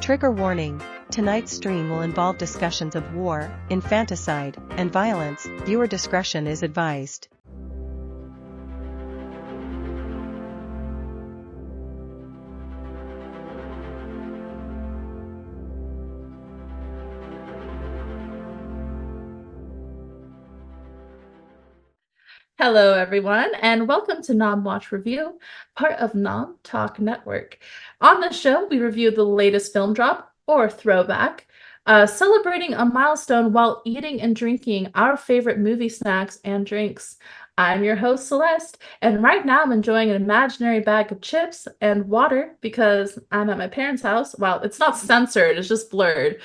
Trigger warning: tonight's stream will involve discussions of war, infanticide, and violence. Viewer discretion is advised. Hello, everyone, and welcome to Nom Watch Review, part of Nom Talk Network. On the show, we review the latest film drop, or throwback, celebrating a milestone while eating and drinking our favorite movie snacks and drinks. I'm your host, Celeste, and right now I'm enjoying an imaginary bag of chips and water because I'm at my parents' house. Well, it's not censored, it's just blurred.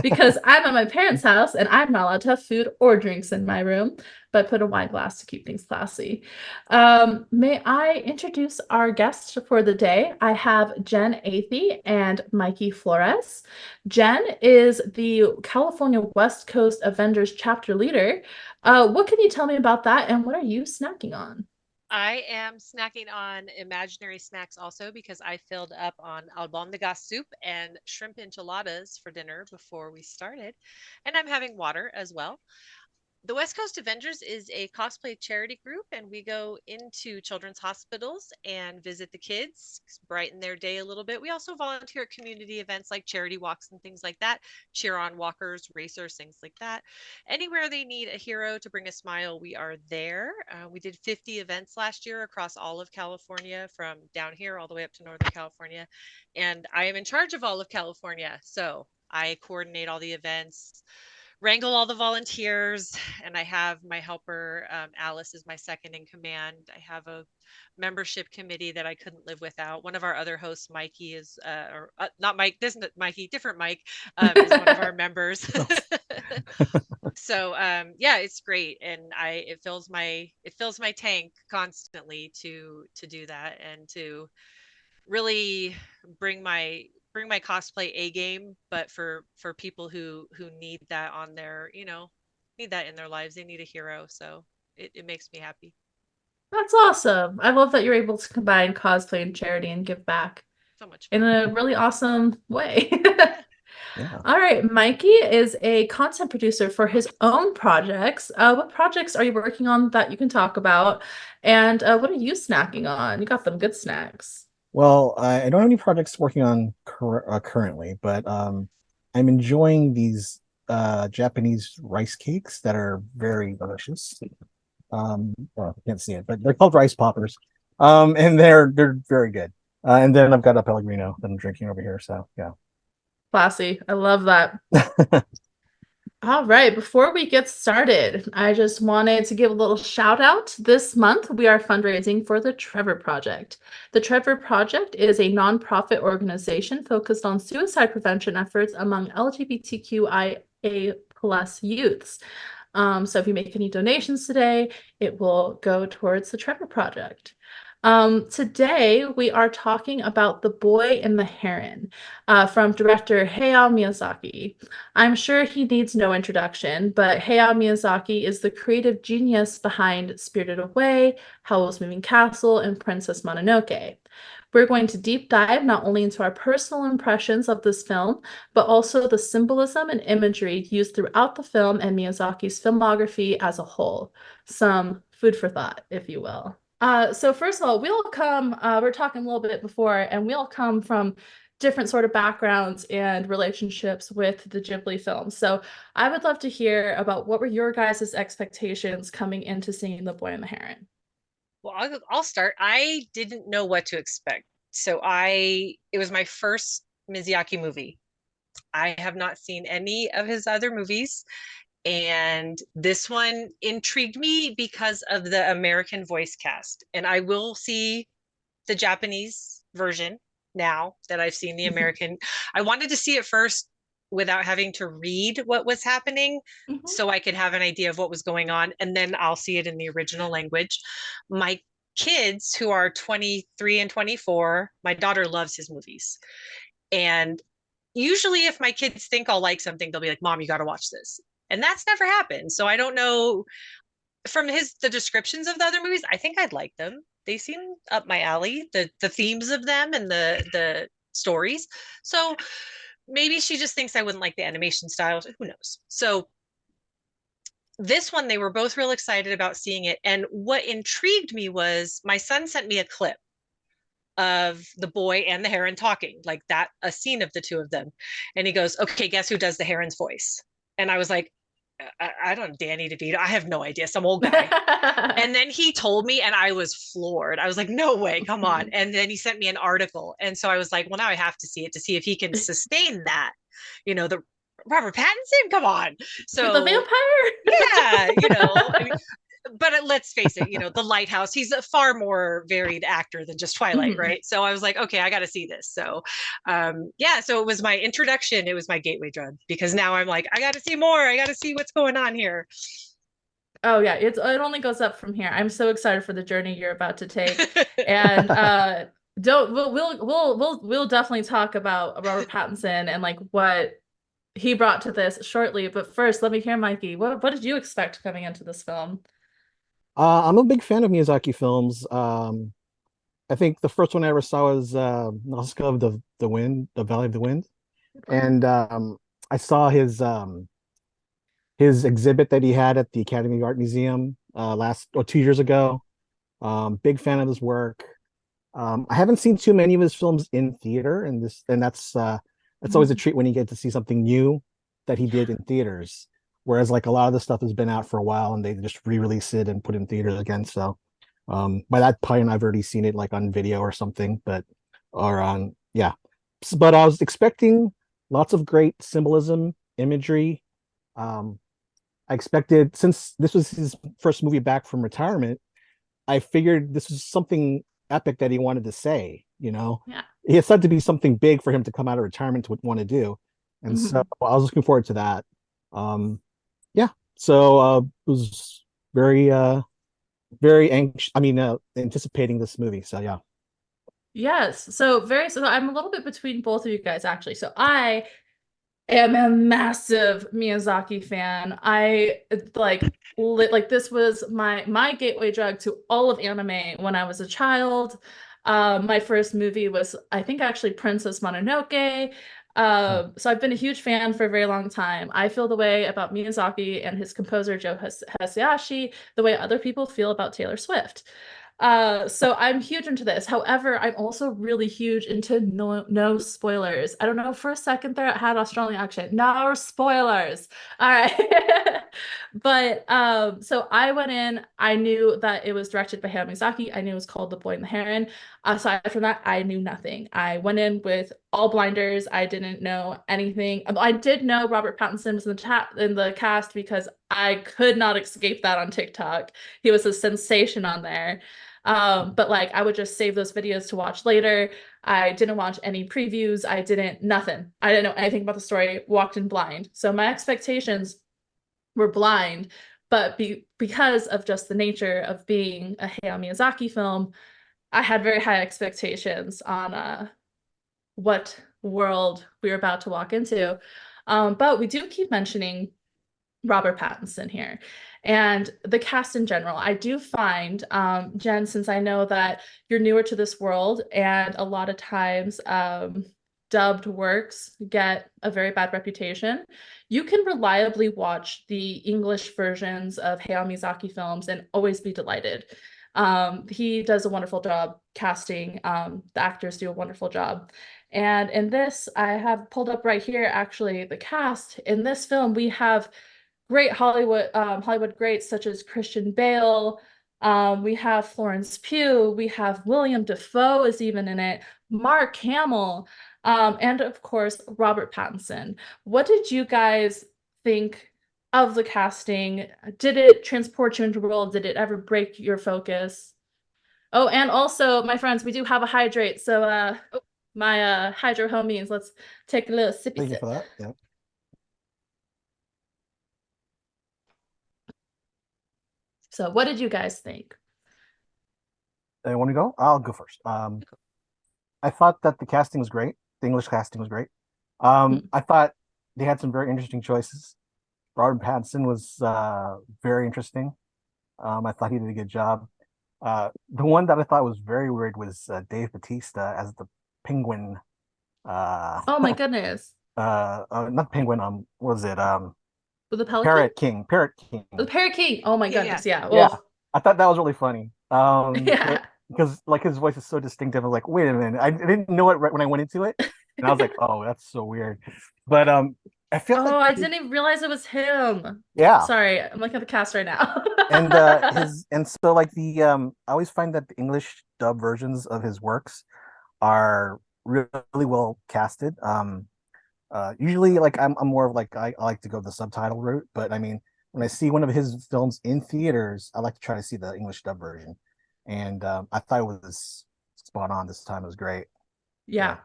Because I'm at my parents' house and I'm not allowed to have food or drinks in my room, but put a wine glass to keep things classy. May I introduce our guests for the day? I have Jen Athey and Mikey Flores. Jen is the California West Coast Avengers chapter leader. What can you tell me about that, and what are you snacking on? I am snacking on imaginary snacks also because I filled up on albondigas soup and shrimp enchiladas for dinner before we started. And I'm having water as well. The West Coast Avengers is a cosplay charity group, and we go into children's hospitals and visit the kids, brighten their day a little bit. We also volunteer at community events like charity walks and things like that, cheer on walkers, racers, things like that. Anywhere they need a hero to bring a smile, we are there. We did 50 events last year across all of California, from down here all the way up to Northern California. And I am in charge of all of California. So I coordinate all the events, wrangle all the volunteers, and I have my helper. Alice is my second in command. I have a membership committee that I couldn't live without. One of our other hosts, Mikey, is not Mike. This isn't Mikey, different Mike, is one of our members. So yeah, it's great, and it fills my tank constantly to do that and to really bring my bring my cosplay A game, but for people who need that on their, need that in their lives. They need a hero, so it makes me happy. That's awesome. I love that you're able to combine cosplay and charity and give back So much in fun. a really awesome way. Yeah. Yeah. All right, Mikey is a content producer for his own projects. What projects are you working on that you can talk about? And what are you snacking on? You got them good snacks. Well, I don't have any projects working on currently, but I'm enjoying these Japanese rice cakes that are very delicious. Well, I can't see it, but they're called rice poppers. And they're very good. And then I've got a Pellegrino that I'm drinking over here. So yeah. Classy. I love that. All right, before we get started, I just wanted to give a little shout out. This month, we are fundraising for the Trevor Project. The Trevor Project is a nonprofit organization focused on suicide prevention efforts among LGBTQIA plus youths. So if you make any donations today, it will go towards the Trevor Project. Today, we are talking about The Boy and the Heron from director Hayao Miyazaki. I'm sure he needs no introduction, but Hayao Miyazaki is the creative genius behind Spirited Away, Howl's Moving Castle, and Princess Mononoke. We're going to deep dive not only into our personal impressions of this film, but also the symbolism and imagery used throughout the film and Miyazaki's filmography as a whole. Some food for thought, if you will. So first of all, we're talking a little bit before, and we all come from different sort of backgrounds and relationships with the Ghibli films. So I would love to hear about what were your guys' expectations coming into seeing The Boy and the Heron. Well, I'll start. I didn't know what to expect. It was my first Miyazaki movie. I have not seen any of his other movies, and this one intrigued me because of the American voice cast. And I will see the Japanese version now that I've seen the American. I wanted to see it first without having to read what was happening Mhm. so I could have an idea of what was going on, and then I'll see it in the original language. My kids, who are 23 and 24, my daughter loves his movies. And usually if my kids think I'll like something, they'll be like, "Mom, you got to watch this." And that's never happened. So I don't know, from the descriptions of the other movies, I think I'd like them. They seem up my alley. The themes of them and the stories. So maybe she just thinks I wouldn't like the animation style. Who knows? So this one, they were both real excited about seeing it. And what intrigued me was my son sent me a clip of the boy and the heron talking, like that, a scene of the two of them. And he goes, okay, guess who does the heron's voice? And I was like, I don't, Danny DeVito. I have no idea, some old guy. And then he told me, and I was floored. I was like, no way, come on. And then he sent me an article. And so I was like, well, now I have to see it to see if he can sustain that. The Robert Pattinson, come on. So the vampire. Yeah, I mean, but let's face it, The Lighthouse, he's a far more varied actor than just Twilight, right? So I was like, okay, I got to see this. So, yeah, so it was my introduction. It was my gateway drug, because now I'm like, I got to see more. I got to see what's going on here. Oh yeah, it only goes up from here. I'm so excited for the journey you're about to take. And we'll definitely talk about Robert Pattinson and like what he brought to this shortly. But first, let me hear, Mikey, what did you expect coming into this film? I'm a big fan of Miyazaki films. I think the first one I ever saw was Nausicaa of the Wind, the Valley of the Wind, and I saw his exhibit that he had at the Academy of Art Museum 2 years ago. Big fan of his work. I haven't seen too many of his films in theater, and that's always a treat when you get to see something new that he did in theaters. Whereas like a lot of the stuff has been out for a while and they just re-release it and put it in theaters again. So by that point I've already seen it like on video or something, but I was expecting lots of great symbolism, imagery. I expected, since this was his first movie back from retirement, I figured this was something epic that he wanted to say. Yeah. It had to be something big for him to come out of retirement to want to do. And so I was looking forward to that. So it was very anxious. Anticipating this movie. So yeah. Yes. So I'm a little bit between both of you guys, actually. So I am a massive Miyazaki fan. I like this was my gateway drug to all of anime when I was a child. My first movie was, I think, actually Princess Mononoke. So I've been a huge fan for a very long time. I feel the way about Miyazaki and his composer Joe Hisaishi the way other people feel about Taylor Swift. So I'm huge into this. However, I'm also really huge into no spoilers. I don't know, for a second there I had Australian accent. No spoilers. All right. But so I went in, I knew that it was directed by Hayao Miyazaki. I knew it was called The Boy and The Heron. Aside from that, I knew nothing. I went in with all blinders. I didn't know anything. I did know Robert Pattinson was in the cast because I could not escape that on TikTok. He was a sensation on there. But like I would just save those videos to watch later. I didn't watch any previews. Nothing. I didn't know anything about the story, walked in blind. So my expectations were blind, but because of just the nature of being a Hayao Miyazaki film, I had very high expectations on what world we were about to walk into. But we do keep mentioning Robert Pattinson here and the cast in general. I do find, Jen, since I know that you're newer to this world and a lot of times dubbed works get a very bad reputation, you can reliably watch the English versions of Hayao Miyazaki films and always be delighted. He does a wonderful job casting. The actors do a wonderful job. And in this, I have pulled up right here, actually, the cast. In this film, we have great Hollywood greats such as Christian Bale. We have Florence Pugh. We have William Dafoe is even in it. Mark Hamill. And of course, Robert Pattinson. What did you guys think of the casting? Did it transport you into the world? Did it ever break your focus? Oh, and also, my friends, we do have a hydrate. So my hydro homies, let's take a little sippy Thank you sip. for that. Yeah. So what did you guys think? I want to go? I'll go first. I thought that the casting was great. The English casting was great. I thought they had some very interesting choices. Robert Pattinson was very interesting. I thought he did a good job. The one that I thought was very weird was Dave Bautista as the Penguin. Oh my goodness. Not Penguin. What was it? With the Pelican? Parrot King. The Parrot King. Oh my Yeah, yeah. goodness. Yeah. Yeah, Well, I thought that was really funny. yeah. Because like his voice is so distinctive. I was like, wait a minute, I didn't know it right when I went into it, and I was like, oh, that's so weird. But I felt like Oh, I didn't even realize it was him. yeah, Sorry, I'm looking at the cast right now. and his and so like the I always find that the English dub versions of his works are really well casted. Usually like I'm more of like I like to go the subtitle route, but I mean when I see one of his films in theaters, I like to try to see the English dub version. And I thought it was spot on this time. It was great. Yeah. Yeah.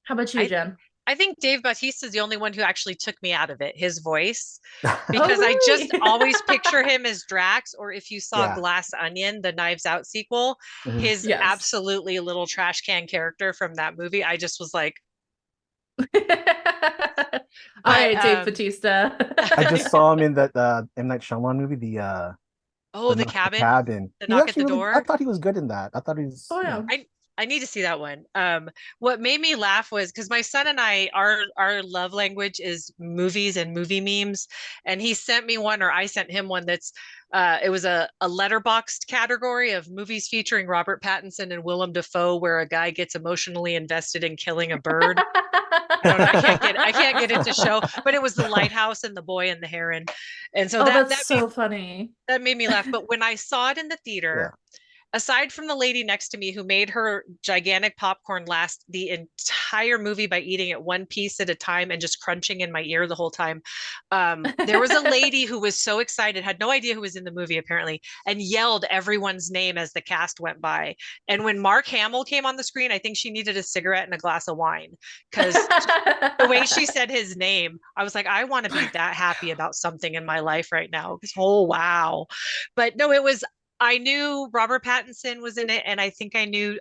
How about you, I Jen? I think Dave Bautista is the only one who actually took me out of it, his voice, Oh, because I just really? always picture him as Drax, or if you saw Yeah. Glass Onion, the Knives Out sequel, Mhm. his Yes. absolutely little trash can character from that movie. I just was like, All but right, Dave Bautista. I just saw him in that M. Night Shyamalan movie, oh, the The cabin, Cabin. the He was knock at actually the really. I door. thought he was good in that. I thought he was. Oh, You yeah. know. I need to see that one. What made me laugh was because my son and I, our love language is movies and movie memes, and he sent me one, or I sent him one that's, it was a letterboxed category of movies featuring Robert Pattinson and Willem Dafoe, where a guy gets emotionally invested in killing a bird. I don't know. I can't get it to show, but it was The Lighthouse and The Boy and the Heron, and so Oh, that's so funny. that made me laugh. But when I saw it in the Yeah. theater, aside from the lady next to me who made her gigantic popcorn last the entire movie by eating it one piece at a time and just crunching in my ear the whole time, there was a lady who was so excited, had no idea who was in the movie apparently, and yelled everyone's name as the cast went by. And when Mark Hamill came on the screen, I think she needed a cigarette and a glass of wine because the way she said his name, I was like, I want to be that happy about something in my life right now. Because, oh, wow. But no, it was, I knew Robert Pattinson was in it, and I think I knew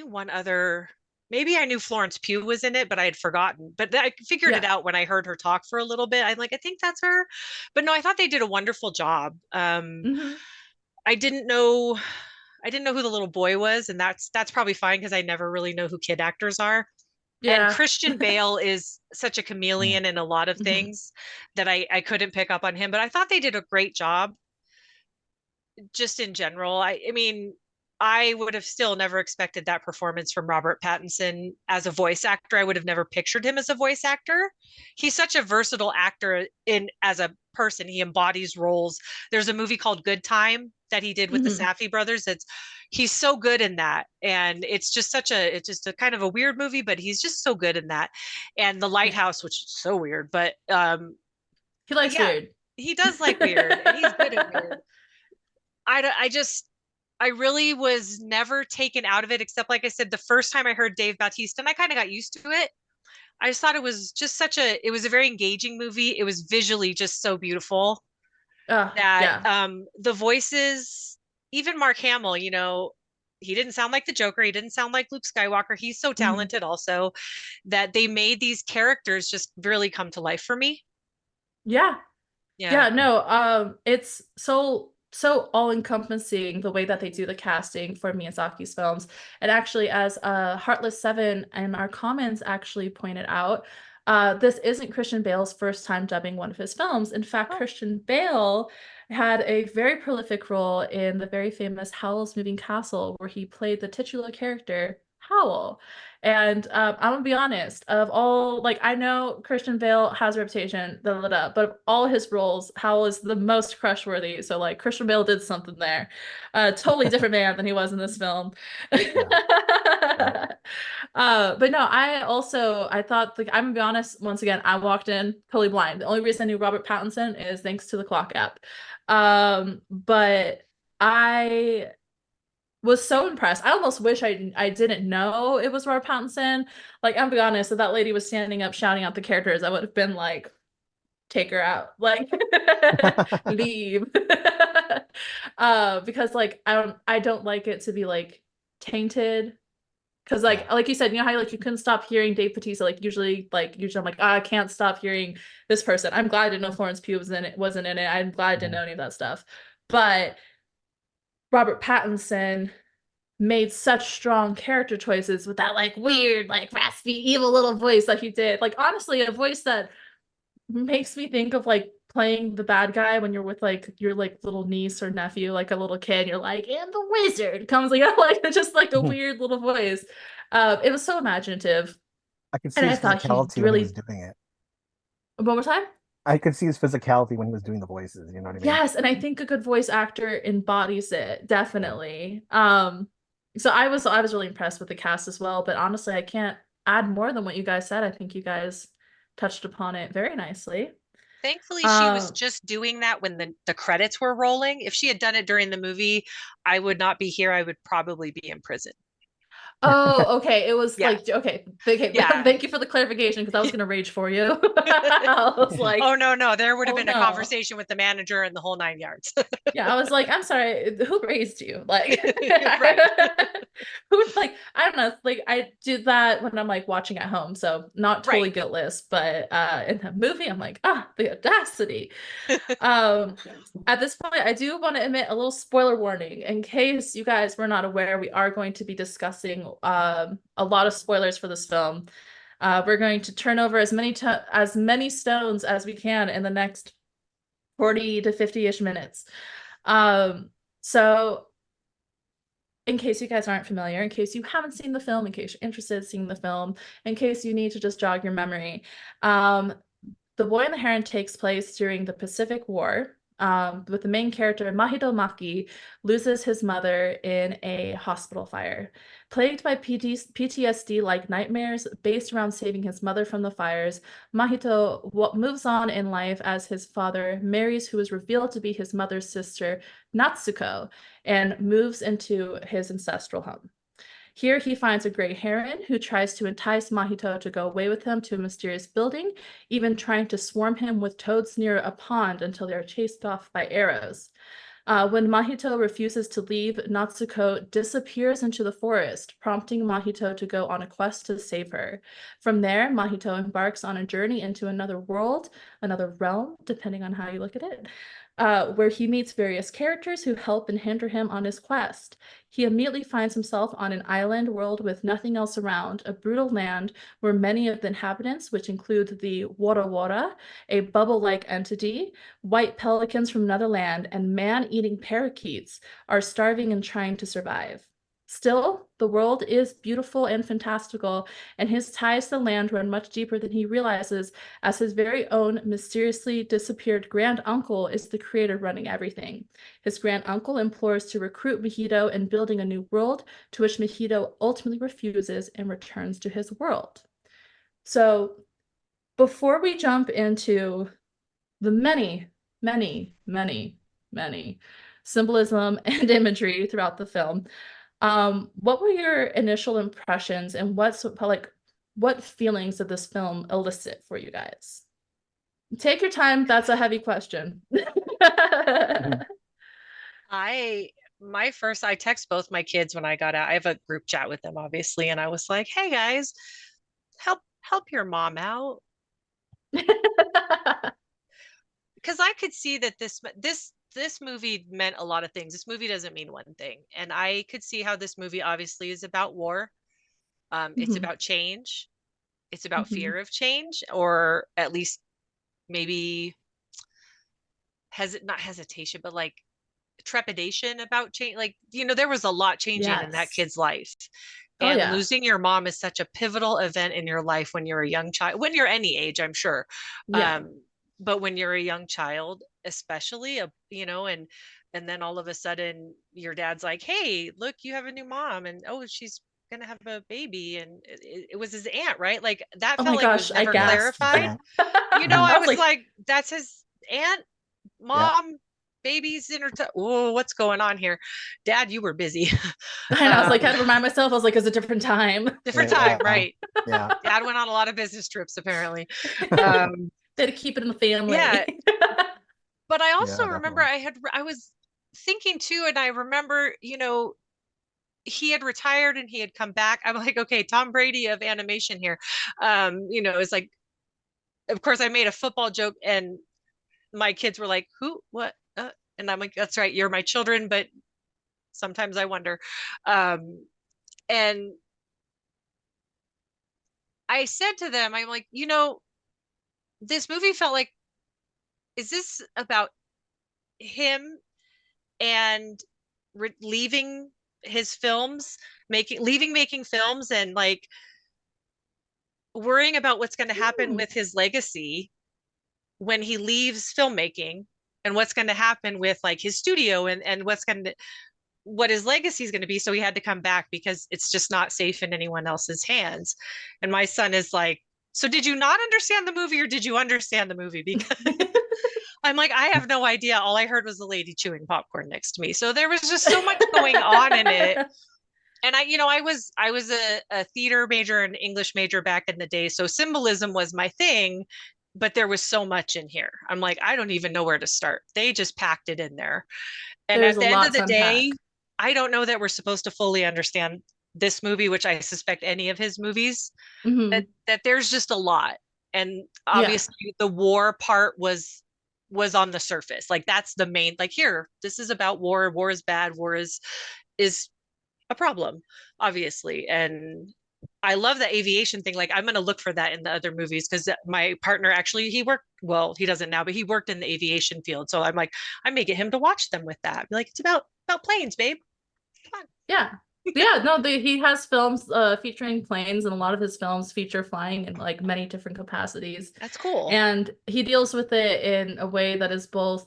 one other, maybe I knew Florence Pugh was in it, but I had forgotten. But I figured it Yeah. out when I heard her talk for a little bit. I'm like, I think that's her. But no, I thought they did a wonderful job. Hmm. I didn't know I didn't know who the little boy was, and that's probably fine because I never really know who kid actors are. And Yeah. Christian Bale is such a Mm. chameleon in a lot of Hmm. things that I couldn't pick up on him, but I thought they did a great job just in general. I mean, I would have still never expected that performance from Robert Pattinson as a voice actor. I would have never pictured him as a voice actor. He's such a versatile actor in as a person. He embodies roles. There's a movie called Good Time that he did with the Hmm. Safdie brothers. It's he's so good in that. And it's just a kind of a weird movie, but he's just so good in that. And The Yeah. Lighthouse, which is so weird, but He likes yeah, weird. he does like weird and he's good at weird. I just I really was never taken out of it, except like I said, the first time I heard Dave Bautista, and I kind of got used to it. I just thought it was just it was a very engaging movie. It was visually just so beautiful that Yeah. the voices, even Mark Hamill, he didn't sound like the Joker. He didn't sound like Luke Skywalker. He's so Hmm. talented also that they made these characters just really come to life for me. Yeah. Yeah. Yeah, no, it's so all-encompassing the way that they do the casting for Miyazaki's films. And actually, as Heartless Seven in our comments actually pointed out, this isn't Christian Bale's first time dubbing one of his films. In fact, Oh. Christian Bale had a very prolific role in the very famous Howl's Moving Castle, where he played the titular character Howl. And I'm gonna be honest, of all, like, I know Christian Bale has a reputation, da, da, da, but of all his roles, Howl is the most crush-worthy. So, like, Christian Bale did something there. Totally different man than he was in this film. Yeah. Right. But no, I thought, like, I'm gonna be honest, once again, I walked in totally blind. The only reason I knew Robert Pattinson is thanks to the clock app. But I was so impressed. I almost wish I didn't know it was Robert Pattinson. Like, I'll be honest, if that lady was standing up shouting out the characters, I would have been like, take her out. Like, leave. Because like I don't like it to be like tainted. Because Yeah. like you said, you know how like you couldn't stop hearing Dave Bautista, usually I'm like, oh, I can't stop hearing this person. I'm glad I didn't know Florence Pugh wasn't in it. I'm glad I didn't Mhm. know any of that stuff. But Robert Pattinson, made such strong character choices with that like weird, like raspy, evil little voice that he did. Like honestly, a voice that makes me think of like playing the bad guy when you're with like your like little niece or nephew, like a little kid, you're like, and the wizard comes like, like just like a weird little voice. It was so imaginative. I could see And I his thought he physicality when he was really, doing it. one more time. I could see his physicality when he was doing the voices. You know what I mean? Yes, and I think a good voice actor embodies it, Yeah. definitely. So I was really impressed with the cast as well, but honestly, I can't add more than what you guys said. I think you guys touched upon it very nicely. Thankfully, she was Um, just doing that when the credits were rolling. If she had done it during the movie, I would not be here. I would probably be in prison. Oh, okay. It was Yeah. like okay. Yeah. Thank you for the clarification because I was gonna rage for you. I was like, Oh no, no, there would have oh been a no. conversation with the manager and the whole 9 yards. Yeah, I was like, I'm sorry, who raised you? Like, Right. who like I don't know, like I do that when I'm like watching at home, so not totally Right. guiltless, but in the movie, I'm like, ah, the audacity. Um, at this point, I do want to admit a little spoiler warning in case you guys were not aware, we are going to be discussing a lot of spoilers for this film. We're going to turn over as many stones as we can in the next 40 to 50-ish minutes. So in case you guys aren't familiar, in case you haven't seen the film, in case you're interested in seeing the film, in case you need to just jog your memory, the Boy and the Heron takes place during the Pacific War, with the main character, Mahito Maki, loses his mother in a hospital fire. Plagued by PTSD-like nightmares based around saving his mother from the fires, Mahito moves on in life as his father marries who is revealed to be his mother's sister, Natsuko, and moves into his ancestral home. Here he finds a gray heron who tries to entice Mahito to go away with him to a mysterious building, even trying to swarm him with toads near a pond until they are chased off by arrows. When Mahito refuses to leave, Natsuko disappears into the forest, prompting Mahito to go on a quest to save her. From there, Mahito embarks on a journey into another world, another realm, depending on how you look at it, where he meets various characters who help and hinder him on his quest. He immediately finds himself on an island world with nothing else around, a brutal land where many of the inhabitants, which include the Wara Wara, a bubble-like entity, white pelicans from another land, and man-eating parakeets, are starving and trying to survive. Still, the world is beautiful and fantastical, and his ties to the land run much deeper than he realizes, as his very own mysteriously disappeared grand uncle is the creator running everything. His grand uncle implores to recruit Mahito in building a new world, to which Mahito ultimately refuses and returns to his world. So, before we jump into the many symbolism and imagery throughout the film, what were your initial impressions and what feelings did this film elicit for you guys? Take your time. That's a heavy question. I I text both my kids when I got out. I have a group chat with them, obviously, and I was like, "Hey guys, help your mom out," because I could see that this movie meant a lot of things. This movie doesn't mean one thing, and I could see how this movie obviously is about war. It's Mhm, about change. It's about mhm. fear of change, or at least maybe not hesitation, but like trepidation about change. Like, there was a lot changing in that Yes. kid's life. Oh And yeah. losing your mom is such a pivotal event in your life when you're a young child, when you're any age, I'm sure. Yeah. Um, but when you're a young child, especially, and then all of a sudden your dad's like, "Hey, look, you have a new mom," and oh, she's gonna have a baby, and it was his aunt, right? Like that Oh felt my like it was gosh, I never gasped. clarified. Yeah. I I was was like, like, that's his aunt, Yeah. mom, baby's in her. Oh, what's going on here, Dad? You were busy. and I was like, I um, had to remind myself, I was like, it's a different time. Different Yeah. time, right? Yeah. Dad went on a lot of business trips, apparently. They Um, had to keep it in the yeah, family. but I also Yeah. remember Definitely. I was thinking too, and I remember, he had retired and he had come back. I'm like, okay, Tom Brady of animation here. It's like, of course, I made a football joke, and my kids were like, "Who? What?" And I'm like, "That's right, you're my children, but Sometimes I wonder. And I said to them, I'm like, this movie felt like, is this about him and leaving his films, making films, and like worrying about what's going to happen with his legacy when he leaves filmmaking, and what's going to happen with like his studio, and what his legacy is going to be. So he had to come back because it's just not safe in anyone else's hands. And my son is like, so did you not understand the movie, or did you understand the movie? Because I'm like, I have no idea. All I heard was the lady chewing popcorn next to me. So there was just so much going on in it. And I was a theater major and English major back in the day. So symbolism was my thing, but there was so much in here. I'm like, I don't even know where to start. They just packed it in there. And There's at the a end lot of the to day, unpack. I don't know that we're supposed to fully understand this movie, which I suspect any of his movies, Mhm. that there's just a lot. And Yeah. obviously the war part was on the surface. Like that's the main, like, here, this is about war. War is bad. War is a problem, obviously. And I love the aviation thing. Like, I'm going to look for that in the other movies, because my partner actually, he worked, well, he doesn't now, but he worked in the aviation field. So I'm like, I may get him to watch them with that. Be like, it's about planes, babe. Come on. Yeah. Yeah, no, he has films featuring planes, and a lot of his films feature flying in like many different capacities. That's cool. And he deals with it in a way that is both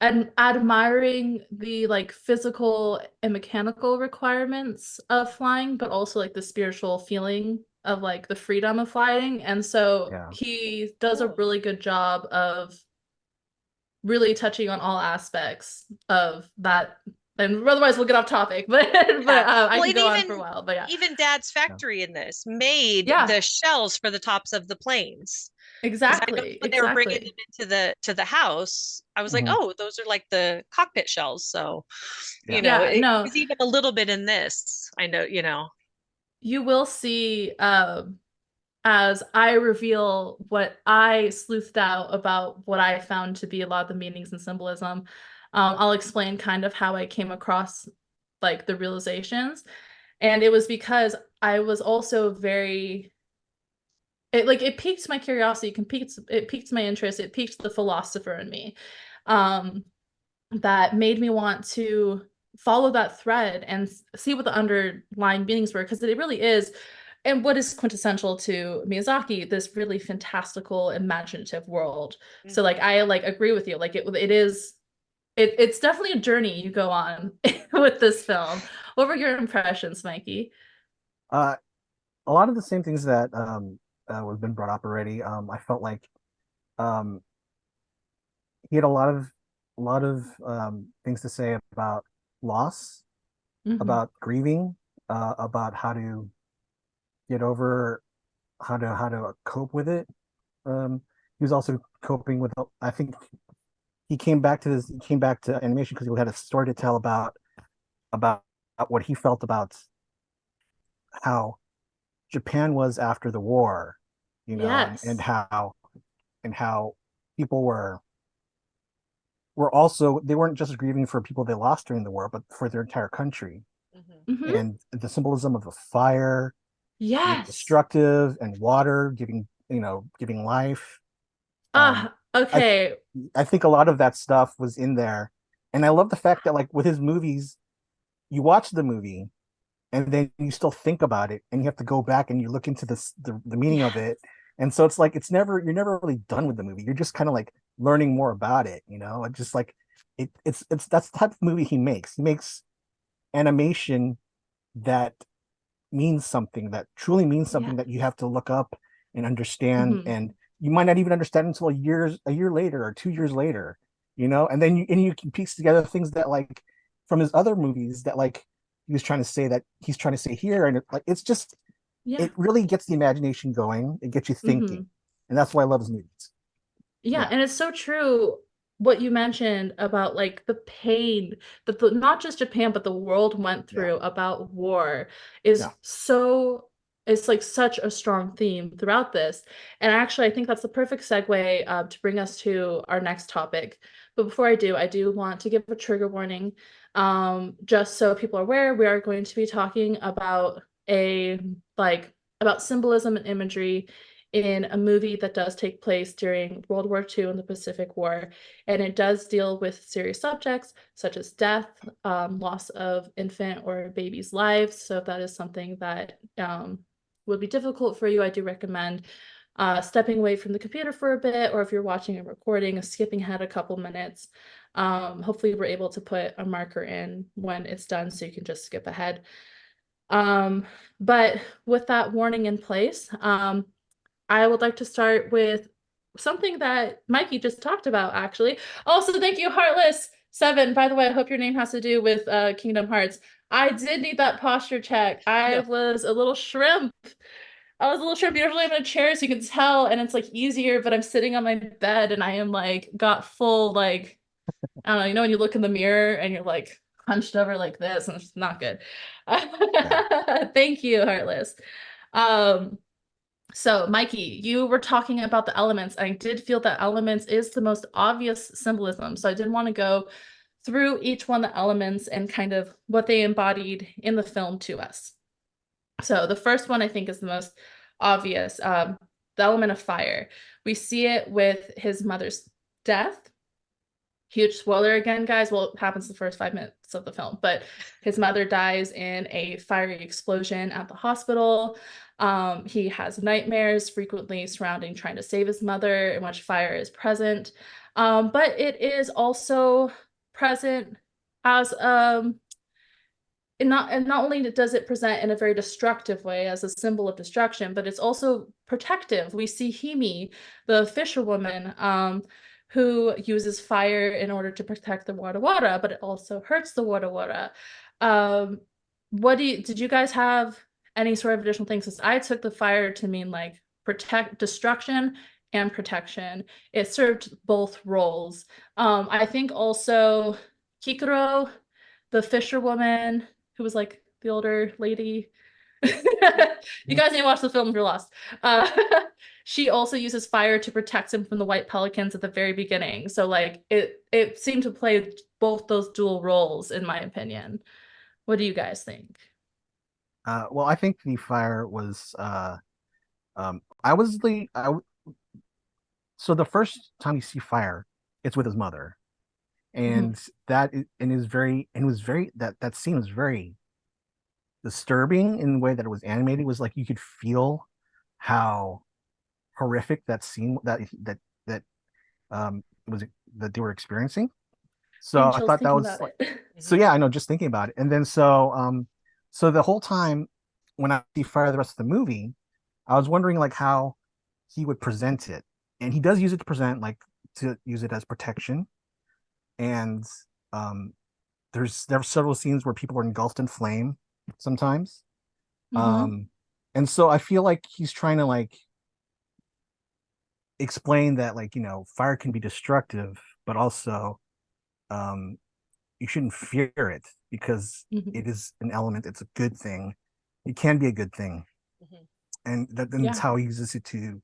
and admiring the like physical and mechanical requirements of flying, but also like the spiritual feeling of like the freedom of flying. And so Yeah. he does a Cool. really good job of really touching on all aspects of that. And otherwise we'll get off topic, but I Well, can and go on for a while. But yeah, even Dad's factory in this made yeah, the shells for the tops of the planes. Because I know exactly, when they were bringing them exactly. into the house, I was like, Mhm. oh, those are like the cockpit shells. So, Yeah. Yeah, it no, was even a little bit in this. I know, you will see as I reveal what I sleuthed out about what I found to be a lot of the meanings and symbolism. I'll explain kind of how I came across like the realizations. And it was because I was also very it piqued my curiosity, it piqued my interest, it piqued the philosopher in me. That made me want to follow that thread and see what the underlying meanings were, because it really is, and what is quintessential to Miyazaki, this really fantastical, imaginative world. So like I like agree with you, like it's definitely a journey you go on with this film. What were your impressions, Mikey? Uh, a lot of the same things that have been brought up already. I felt like um, he had a lot of things to say about loss, Mm-hmm. about grieving, about how to get over, how to cope with it. He was also coping with. I think he came back to this. He came back to animation because he had a story to tell about what he felt about how Japan was after the war, and Yes. how people were also, they weren't just grieving for people they lost during the war, but for their entire country. Mm-hmm. And the symbolism of the fire being Yes. destructive, and water giving life. Um, I Okay. I think a lot of that stuff was in there, and I love the fact that, like, with his movies, you watch the movie and then you still think about it, and you have to go back and you look into the meaning of Yes. it. And so it's like, you're never really done with the movie. You're just kind of like learning more about it, and just like it's that's the type of movie he makes. He makes animation that means something, that truly means Yeah. something, that you have to look up and understand, Mm-hmm. and you might not even understand until a year later or 2 years later, and then you can piece together things that, like, from his other movies, that, like, he's trying to say here. And it's just, Yeah. it really gets the imagination going, it gets you thinking. Mm-hmm. And that's why I love his movies. Yeah, Yeah. and it's so true what you mentioned about like the pain that not just Japan but the world went Yeah. through about war is Yeah. so it's like such a strong theme throughout this. And actually, I think that's the perfect segue to bring us to our next topic, But before I do want to give a trigger warning. Just so people are aware, we are going to be talking about about symbolism and imagery in a movie that does take place during World War II and the Pacific War. And it does deal with serious subjects such as death, loss of infant or baby's lives. So if that is something that would be difficult for you, I do recommend stepping away from the computer for a bit, or if you're watching a recording, skipping ahead a couple minutes. Hopefully we're able to put a marker in when it's done so you can just skip ahead. But with that warning in place, I would like to start with something that Mikey just talked about, actually. Also, thank you, Heartless7. By the way, I hope your name has to do with Kingdom Hearts. I did need that posture check. I was a little shrimp. Usually I'm in a chair so you can tell, and it's like easier, but I'm sitting on my bed and I am like got full like I don't know, when you look in the mirror and you're like hunched over like this, and it's not good. Thank you, Heartless. So Mikey, you were talking about the elements. I did feel that elements is the most obvious symbolism. So I did want to go through each one of the elements and kind of what they embodied in the film to us. So the first one I think is the most obvious, the element of fire. We see it with his mother's death. Huge spoiler again, guys. Well, it happens the first 5 minutes of the film, but his mother dies in a fiery explosion at the hospital. He has nightmares frequently surrounding trying to save his mother, in which fire is present. But it is also present as and not only does it present in a very destructive way as a symbol of destruction, but it's also protective. We see Himi, the fisherwoman, who uses fire in order to protect the Wara Wara, but it also hurts the Wara Wara. Did you guys have any sort of additional things? Because I took the fire to mean like destruction and protection. It served both roles. I think also Kikuro, the fisherwoman, who was like the older lady. You guys need to watch the film if you're lost. She also uses fire to protect him from the white pelicans at the very beginning. So like it seemed to play both those dual roles, in my opinion. What do you guys think? Well, I think the fire was so the first time you see fire, it's with his mother. And that scene was very disturbing in the way that it was animated. It was like you could feel how horrific that scene was that they were experiencing. So I thought that was like, so yeah, I know, just thinking about it. And then so the whole time when I see fire the rest of the movie, I was wondering like how he would present it. And he does use it to use it as protection. And there are several scenes where people are engulfed in flame sometimes. And so I feel like he's trying to like explain that like, fire can be destructive, but also you shouldn't fear it because it is an element. It's a good thing. It can be a good thing. And that's how he uses it to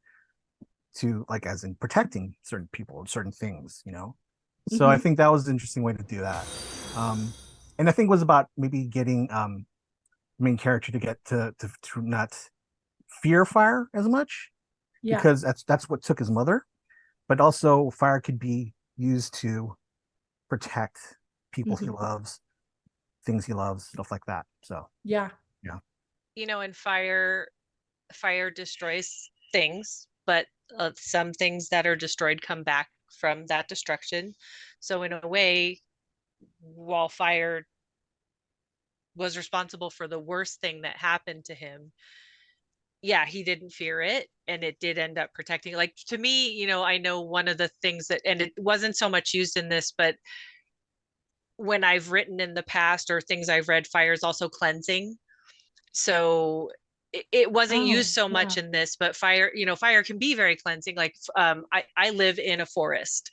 like, as in protecting certain people or certain things, So I think that was an interesting way to do that. And I think it was about maybe getting the main character to get to not fear fire as much, because that's what took his mother. But also fire could be used to protect people he loves, things he loves, stuff like that. So yeah. And fire destroys things, but some things that are destroyed come back from that destruction. So in a way, while fire was responsible for the worst thing that happened to him, he didn't fear it, and it did end up protecting. Like, to me, I know one of the things that, and it wasn't so much used in this, but when I've written in the past or things I've read, fire is also cleansing. So it wasn't used so much in this, but fire can be very cleansing. Like, I live in a forest,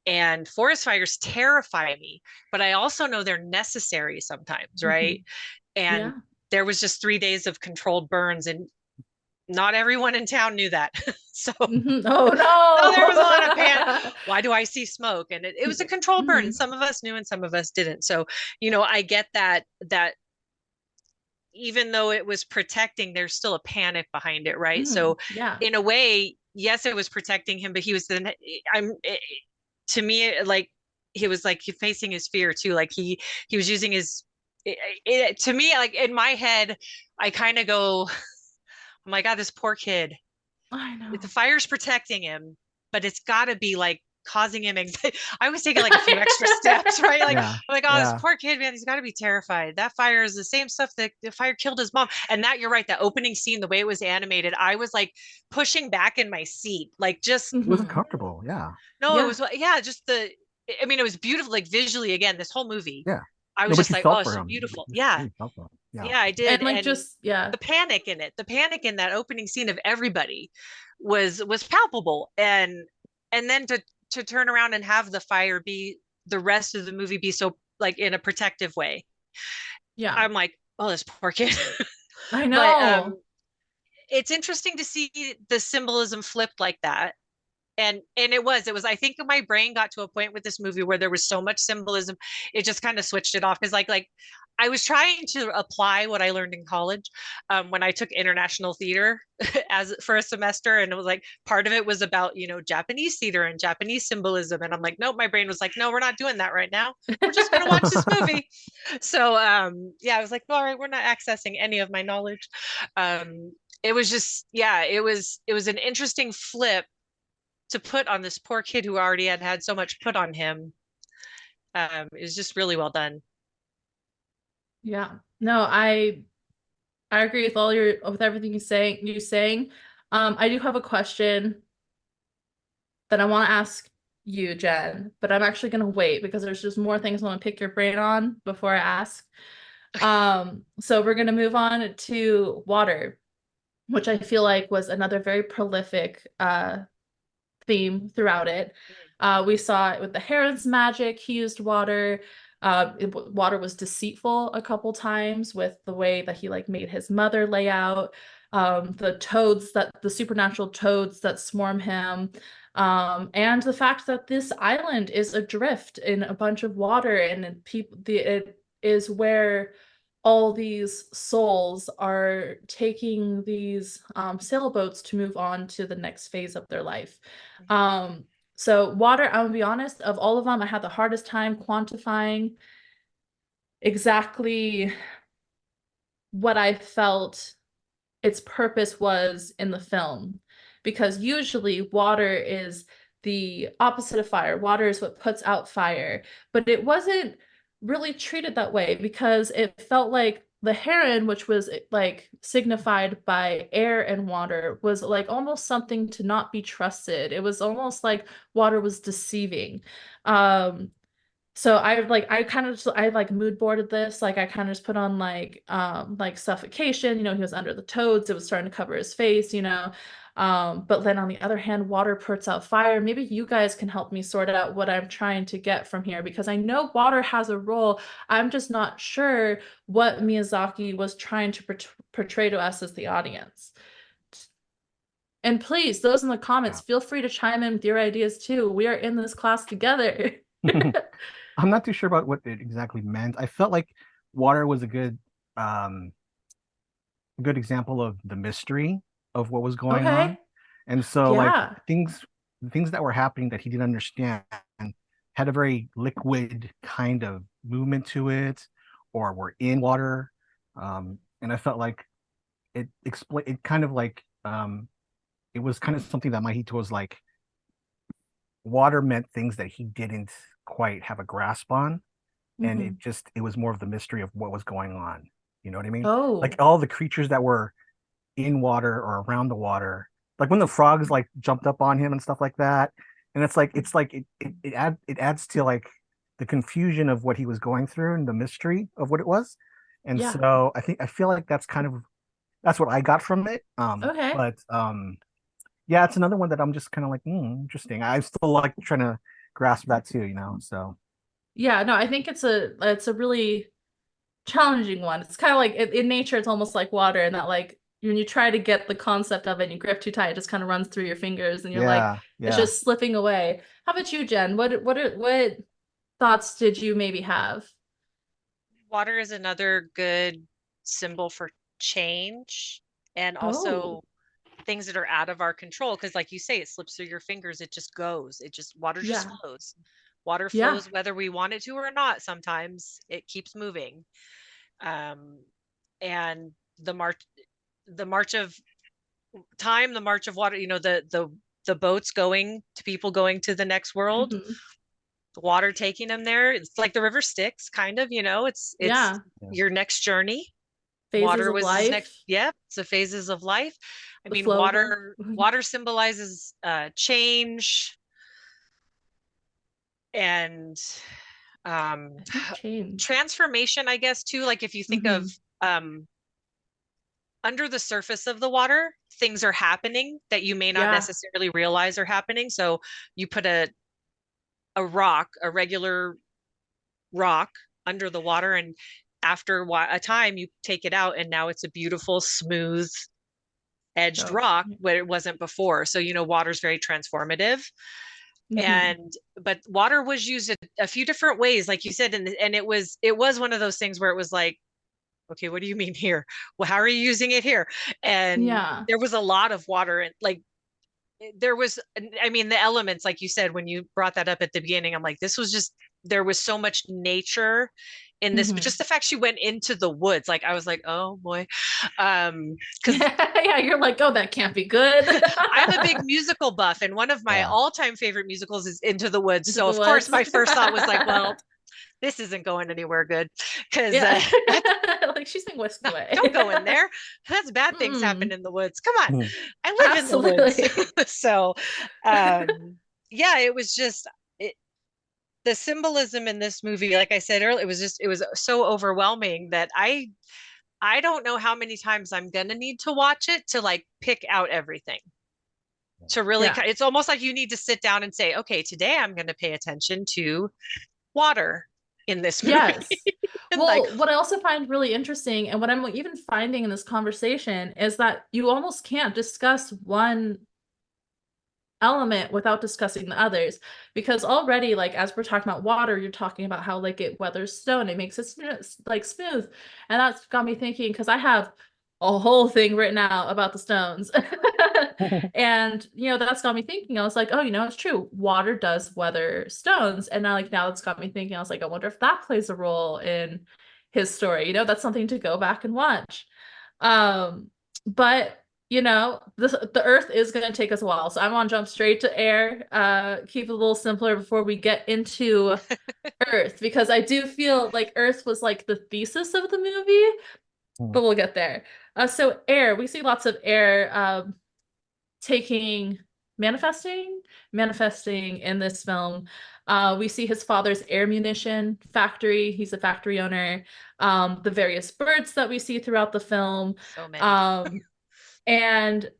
and forest fires terrify me, but I also know they're necessary sometimes, right? And there was just 3 days of controlled burns, and not everyone in town knew that. So, Oh so there was a lot of no. why do I see smoke? And it was a controlled burn. And some of us knew and some of us didn't. So, I get that even though it was protecting, there's still a panic behind it, right? So Yeah. in a way, yes, it was protecting him, but he was then to me, like, he was like facing his fear too. Like he was using his to me, like, in my head, I kind of go, oh my God, this poor kid. I know. The fire's protecting him, but it's got to be like causing him anxiety. I was taking like a few extra steps, right? Like, Yeah. I'm like, oh, this Yeah. poor kid, man, he's got to be terrified. That fire is the same stuff that the fire killed his mom. And that, you're right, that opening scene, the way it was animated, I was like pushing back in my seat, like, just It was comfortable. Yeah. no, Yeah. it was, just I mean, it was beautiful, like visually, again, this whole movie. Yeah. I No, was but just you like, felt oh, it's for so him. beautiful. You Yeah. really felt for him. Yeah. Yeah, I did. And like, And just, yeah. the panic in that opening scene of everybody was palpable. And then to turn around and have the fire be the rest of the movie be so, like, in a protective way. Yeah. I'm like, oh, this poor kid. I But know. it's interesting to see the symbolism flipped like that. And it was, I think my brain got to a point with this movie where there was so much symbolism, it just kind of switched it off. Because like I was trying to apply what I learned in college, when I took international theater as for a semester, and it was like part of it was about Japanese theater and Japanese symbolism, and I'm like, nope, my brain was like, no, we're not doing that right now, we're just going to watch this movie. So yeah, I was like, all right, we're not accessing any of my knowledge. It was just, yeah, it was an interesting flip to put on this poor kid who already had so much put on him. It was just really well done. Yeah. No, I agree with everything you saying. I do have a question that I want to ask you, Jen, but I'm actually gonna wait because there's just more things I want to pick your brain on before I ask. So we're gonna move on to water, which I feel like was another very prolific theme throughout it. We saw it with the heron's magic. He used water. Water was deceitful a couple times with the way that he like made his mother lay out. The supernatural toads that swarm him. And the fact that this island is adrift in a bunch of water, and it is where all these souls are taking these sailboats to move on to the next phase of their life. So water, I'm gonna be honest, of all of them, I had the hardest time quantifying exactly what I felt its purpose was in the film. Because usually water is the opposite of fire. Water is what puts out fire. But it wasn't really treated that way, because it felt like the heron, which was like signified by air and water, was like almost something to not be trusted. It was almost like water was deceiving. So I like mood boarded this. Like I kind of just put on like suffocation, he was under the toads, it was starting to cover his face. But then on the other hand, water puts out fire. Maybe you guys can help me sort out what I'm trying to get from here, because I know water has a role. I'm just not sure what Miyazaki was trying to portray to us as the audience. And please, those in the comments, feel free to chime in with your ideas too. We are in this class together. I'm not too sure about what it exactly meant. I felt like water was a good example of the mystery of what was going on. And so like things that were happening that he didn't understand had a very liquid kind of movement to it, or were in water. And I felt like it kind of like it was kind of something that Mahito was like, water meant things that he didn't quite have a grasp on. And it was more of the mystery of what was going on. You know what I mean? Oh, like all the creatures that were in water or around the water, like when the frogs like jumped up on him and stuff like that. And it's like it adds to like the confusion of what he was going through and the mystery of what it was. And so I feel like that's what I got from it. But yeah, it's another one that I'm just kind of like, interesting. I still like trying to grasp that too, so. Yeah, no, I think it's a really challenging one. It's kind of like in nature, it's almost like water, and that like when you try to get the concept of it and you grip too tight, it just kind of runs through your fingers and you're like, Yeah, it's yeah. just slipping away. How about you, Jen? What thoughts did you maybe have? Water is another good symbol for change and Oh, also things that are out of our control. Because, like you say, it slips through your fingers. It just goes. Water just yeah. flows. Water Yeah. flows whether we want it to or not. Sometimes it keeps moving. Um, and the march, the march of time, the march of water. The boats going to people going to the next world. Hmm. The water taking them there. It's like the river Styx, kind of. It's Yeah. Yeah. your next journey. Phases Water of was his next. life, Yep, it's the phases of life. I the mean, flow of life. water symbolizes change and um I think change. transformation, I guess, too. Like if you think of Hmm. um under the surface of the water, things are happening that you may not Yeah. necessarily realize are happening. So you put a rock, a regular rock under the water, and after a time you take it out and now it's a beautiful smooth edged Oh. rock where it wasn't before. So water's very transformative. Hmm. And but water was used a few different ways, like you said, and it was one of those things where it was like, okay, what do you mean here? Well, how are you using it here? And Yeah. there was a lot of water, and like there was, I mean, the elements, like you said, when you brought that up at the beginning, I'm like, this was just, there was so much nature in this, Hmm. just the fact she went into the woods, like I was like, oh boy. Because Yeah, you're like, oh, that can't be good. I'm a big musical buff, and one of my Yeah. all-time favorite musicals is Into the Woods. Into So the of course woods. my first thought was like, well, this isn't going anywhere good, because Yeah. Like she's being whisked no, away. don't go in there. That's bad things happen Mm, in the woods. Come on. Mhm. I live in the woods. absolutely. So, yeah, it was just the symbolism in this movie, like I said earlier, it was so overwhelming that I don't know how many times I'm gonna need to watch it to like pick out everything. To really, Yeah. it's almost like you need to sit down and say, okay, today I'm going to pay attention to water in this movie. Yes. And like, Well, what I also find really interesting, and what I'm even finding in this conversation, is that you almost can't discuss one element without discussing the others. Because already, like, as we're talking about water, you're talking about how, like, it weathers stone, it makes it smooth. And that's got me thinking, because I have a whole thing written out about the stones. And, that's got me thinking. I was like, oh, it's true. Water does weather stones. And now it's got me thinking. I was like, I wonder if that plays a role in his story. That's something to go back and watch. But the earth is going to take us a while, so I want to jump straight to air, keep it a little simpler before we get into earth, because I do feel like earth was like the thesis of the movie, Mhm. but we'll get there. So air, we see lots of air taking manifesting in this film. We see his father's air munition factory. He's a factory owner. The various birds that we see throughout the film. so many. Um, and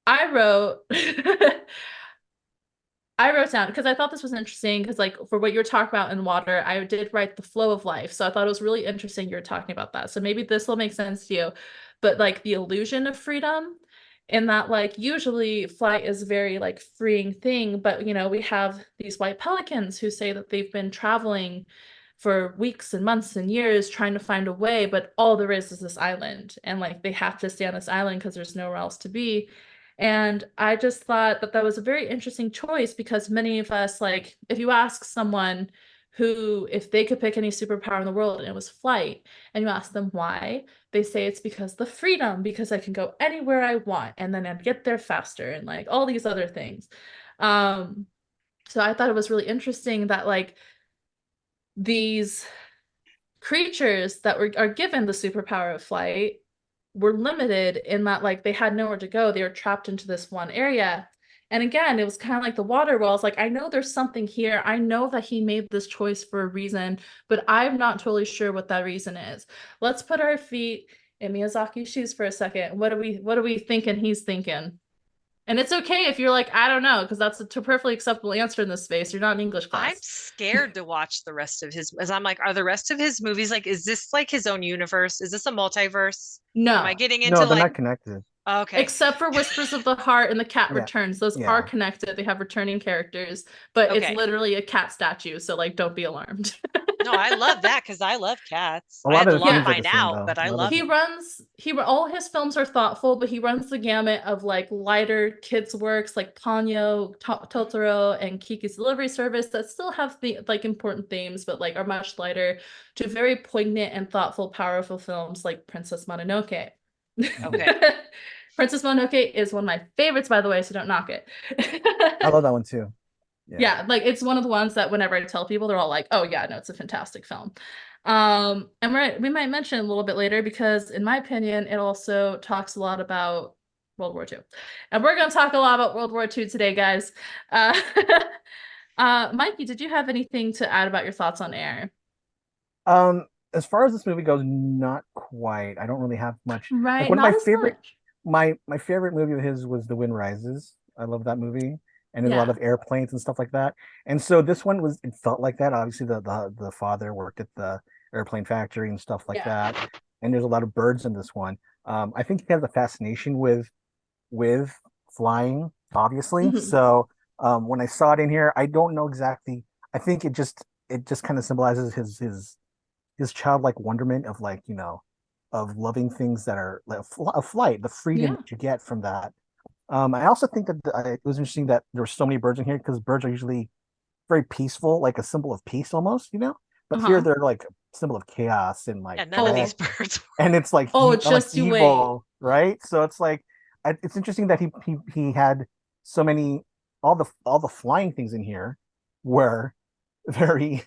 I wrote I wrote down, because I thought this was interesting, because like for what you're talking about in water, I did write the flow of life. So I thought it was really interesting you're talking about that. So maybe this will make sense to you. But like the illusion of freedom, in that like usually flight is a very like freeing thing, but we have these white pelicans who say that they've been traveling for weeks and months and years trying to find a way, but all there is this island, and like they have to stay on this island because there's nowhere else to be. And I just thought that that was a very interesting choice, because many of us, like, if you ask someone who, if they could pick any superpower in the world and it was flight, and you ask them why, they say it's because the freedom, because I can go anywhere I want and then I'd get there faster and like all these other things. Um, so I thought it was really interesting that like these creatures that are given the superpower of flight were limited in that like they had nowhere to go. They were trapped into this one area. And again, it was kind of like the water where I was like, I know there's something here. I know that he made this choice for a reason, but I'm not totally sure what that reason is. Let's put our feet in Miyazaki's shoes for a second. What are we thinking he's thinking? And it's okay if you're like, I don't know, because that's a perfectly acceptable answer in this space. You're not in English I'm class. scared to watch the rest of his, as I'm like, are the rest of his movies like, is this like his own universe? Is this a multiverse? Am I No, getting No, into they're like, not connected. okay, except for Whispers of the Heart and The Cat Yeah, Returns. Those are yeah. connected. They have returning characters, but it's okay. literally a cat statue. So like, don't be alarmed. No, I love that because I love cats. A I lot had of to the love Yeah. themes are the Find same Out, though. but I A lot of love. All his films are thoughtful, but he runs the gamut of like lighter kids works like Ponyo, Totoro, and Kiki's Delivery Service that still have the like important themes, but like are much lighter, to very poignant and thoughtful, powerful films like Princess Mononoke. Okay. Princess Mononoke is one of my favorites, by the way, so don't knock it. I love that one too. Yeah, like it's one of the ones that whenever I tell people, they're all like, "Oh yeah, no, it's a fantastic film." And we might mention it a little bit later because, in my opinion, it also talks a lot about World War II, and we're going to talk a lot about World War II today, guys. Uh, Mikey, did you have anything to add about your thoughts on Air? As far as this movie goes, not quite. I don't really have much. Like Right, one of not my as favorite, much. my favorite movie of his was The Wind Rises. I love that movie, and there's a lot Yeah, of airplanes and stuff like that. And so this one was, it felt like that. Obviously, the father worked at the airplane factory and stuff like yeah. that. And there's a lot of birds in this one. I think he has a fascination with flying, obviously. Mhm. So when I saw it in here, I don't know exactly. I think it just kind of symbolizes his childlike wonderment of like of loving things that are like a flight, the freedom Yeah. that you get from that. I also think that it was interesting that there were so many birds in here because birds are usually very peaceful, like a symbol of peace almost. But here Uh-huh. they're like a symbol of chaos and like Yeah, none of these Oh, birds. and it's like oh, like just you wait. evil, right? So it's like it's interesting that he had so many all the flying things in here were very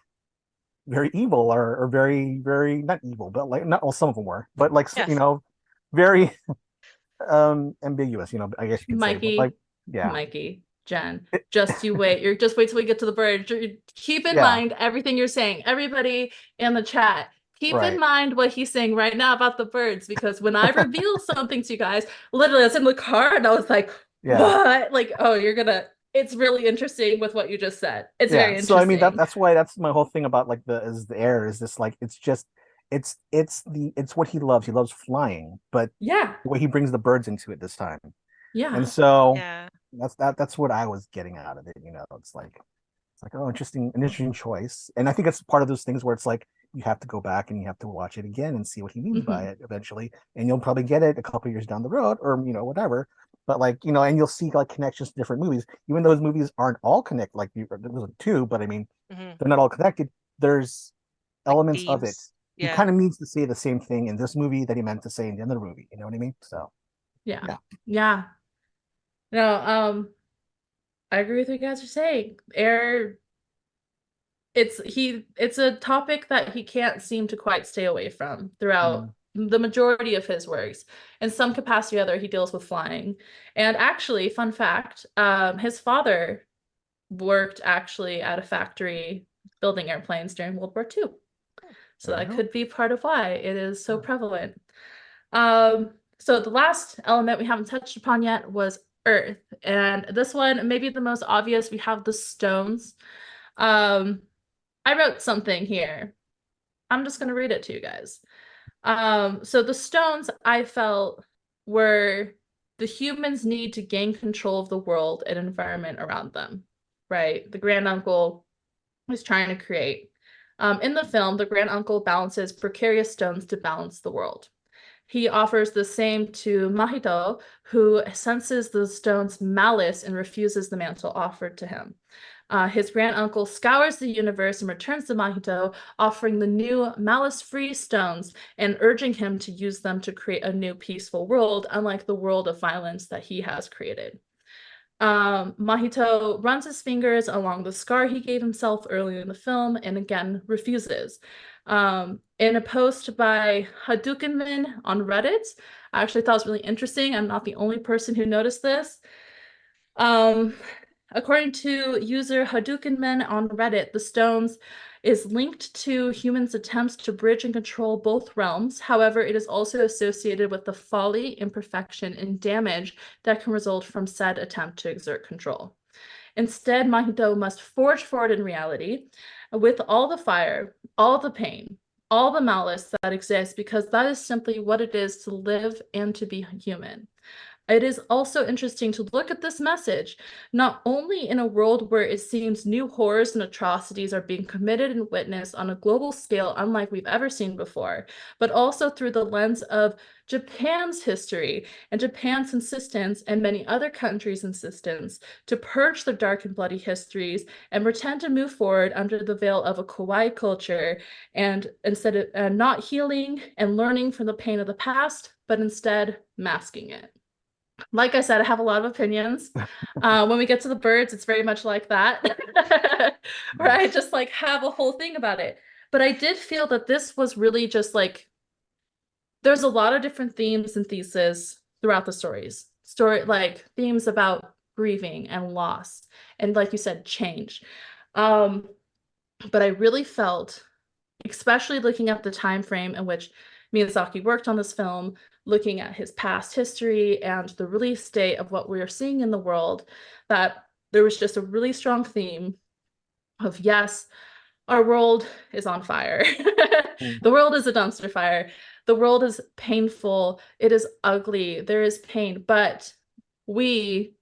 very evil or very very not evil, but like not well some of them were, but like Yes. very ambiguous, I guess you could say, but like Mikey, yeah. Mikey, Jen, just you wait. You're just wait till we get to the bird. Keep in Yeah, mind everything you're saying. Everybody in the chat, keep in right. mind what he's saying right now about the birds, because when I reveal something to you guys, literally I was in the car and I was like, Yeah. what? Like, oh, it's really interesting with what you just said. It's Yeah, very so I mean interesting. that's why that's my whole thing about like the air is this like it's just it's what he loves. He loves flying, but Yeah. the way he brings the birds into it this time. And Yeah. so Yeah. that's what I was getting out of it. It's like, oh, an interesting choice. And I think it's part of those things where it's like you have to go back and you have to watch it again and see what he means by Hmm. it eventually. And you'll probably get it a couple years down the road or whatever. But like, and you'll see like connections to different movies, even though those movies aren't all connected, like there's like two, but I mean, Hmm. they're not all connected. There's Like elements of it. themes. He Yeah. kind of means to say the same thing in this movie that he meant to say in the other movie. You know what I mean? So Yeah. yeah. Yeah. No, I agree with what you guys are saying. Air it's a topic that he can't seem to quite stay away from throughout Mm. the majority of his works. In some capacity or other, he deals with flying. And actually, fun fact, his father worked actually at a factory building airplanes during World War II. So There you that go. could be part of why it is so Yeah. prevalent. So the last element we haven't touched upon yet was Earth. And this one, maybe the most obvious, we have the stones. Um, I wrote something here. I'm just going to read it to you guys. So the stones I felt were the humans' need to gain control of the world and environment around them, right? The grand uncle is trying to create. In the film, the grand uncle balances precarious stones to balance the world. He offers the same to Mahito, who senses the stone's malice and refuses the mantle offered to him. His grand uncle scours the universe and returns to Mahito, offering the new malice-free stones and urging him to use them to create a new peaceful world, unlike the world of violence that he has created. Mahito runs his fingers along the scar he gave himself early in the film and again refuses. In a post by Hadoukenman on Reddit, I actually thought it was really interesting. I'm not the only person who noticed this. According to user Hadoukenman on Reddit, the stones is linked to humans' attempts to bridge and control both realms. However, it is also associated with the folly, imperfection, and damage that can result from said attempt to exert control. Instead, Mahito must forge forward in reality with all the fire, all the pain, all the malice that exists, because that is simply what it is to live and to be human. It is also interesting to look at this message, not only in a world where it seems new horrors and atrocities are being committed and witnessed on a global scale unlike we've ever seen before, but also through the lens of Japan's history and Japan's insistence and many other countries' insistence to purge their dark and bloody histories and pretend to move forward under the veil of a kawaii culture, and instead of not healing and learning from the pain of the past, but instead masking it. Like I said, I have a lot of opinions. When we get to the birds, it's very much like that, where I just like have a whole thing about it. But I did feel that this was really just like, there's a lot of different themes and theses throughout the story, like themes about grieving and loss, and like you said, change. But I really felt, especially looking at the time frame in which Miyazaki worked on this film, looking at his past history and the release date of what we are seeing in the world, that there was just a really strong theme of, yes, our world is on fire. The world is a dumpster fire. The world is painful. It is ugly. There is pain, but we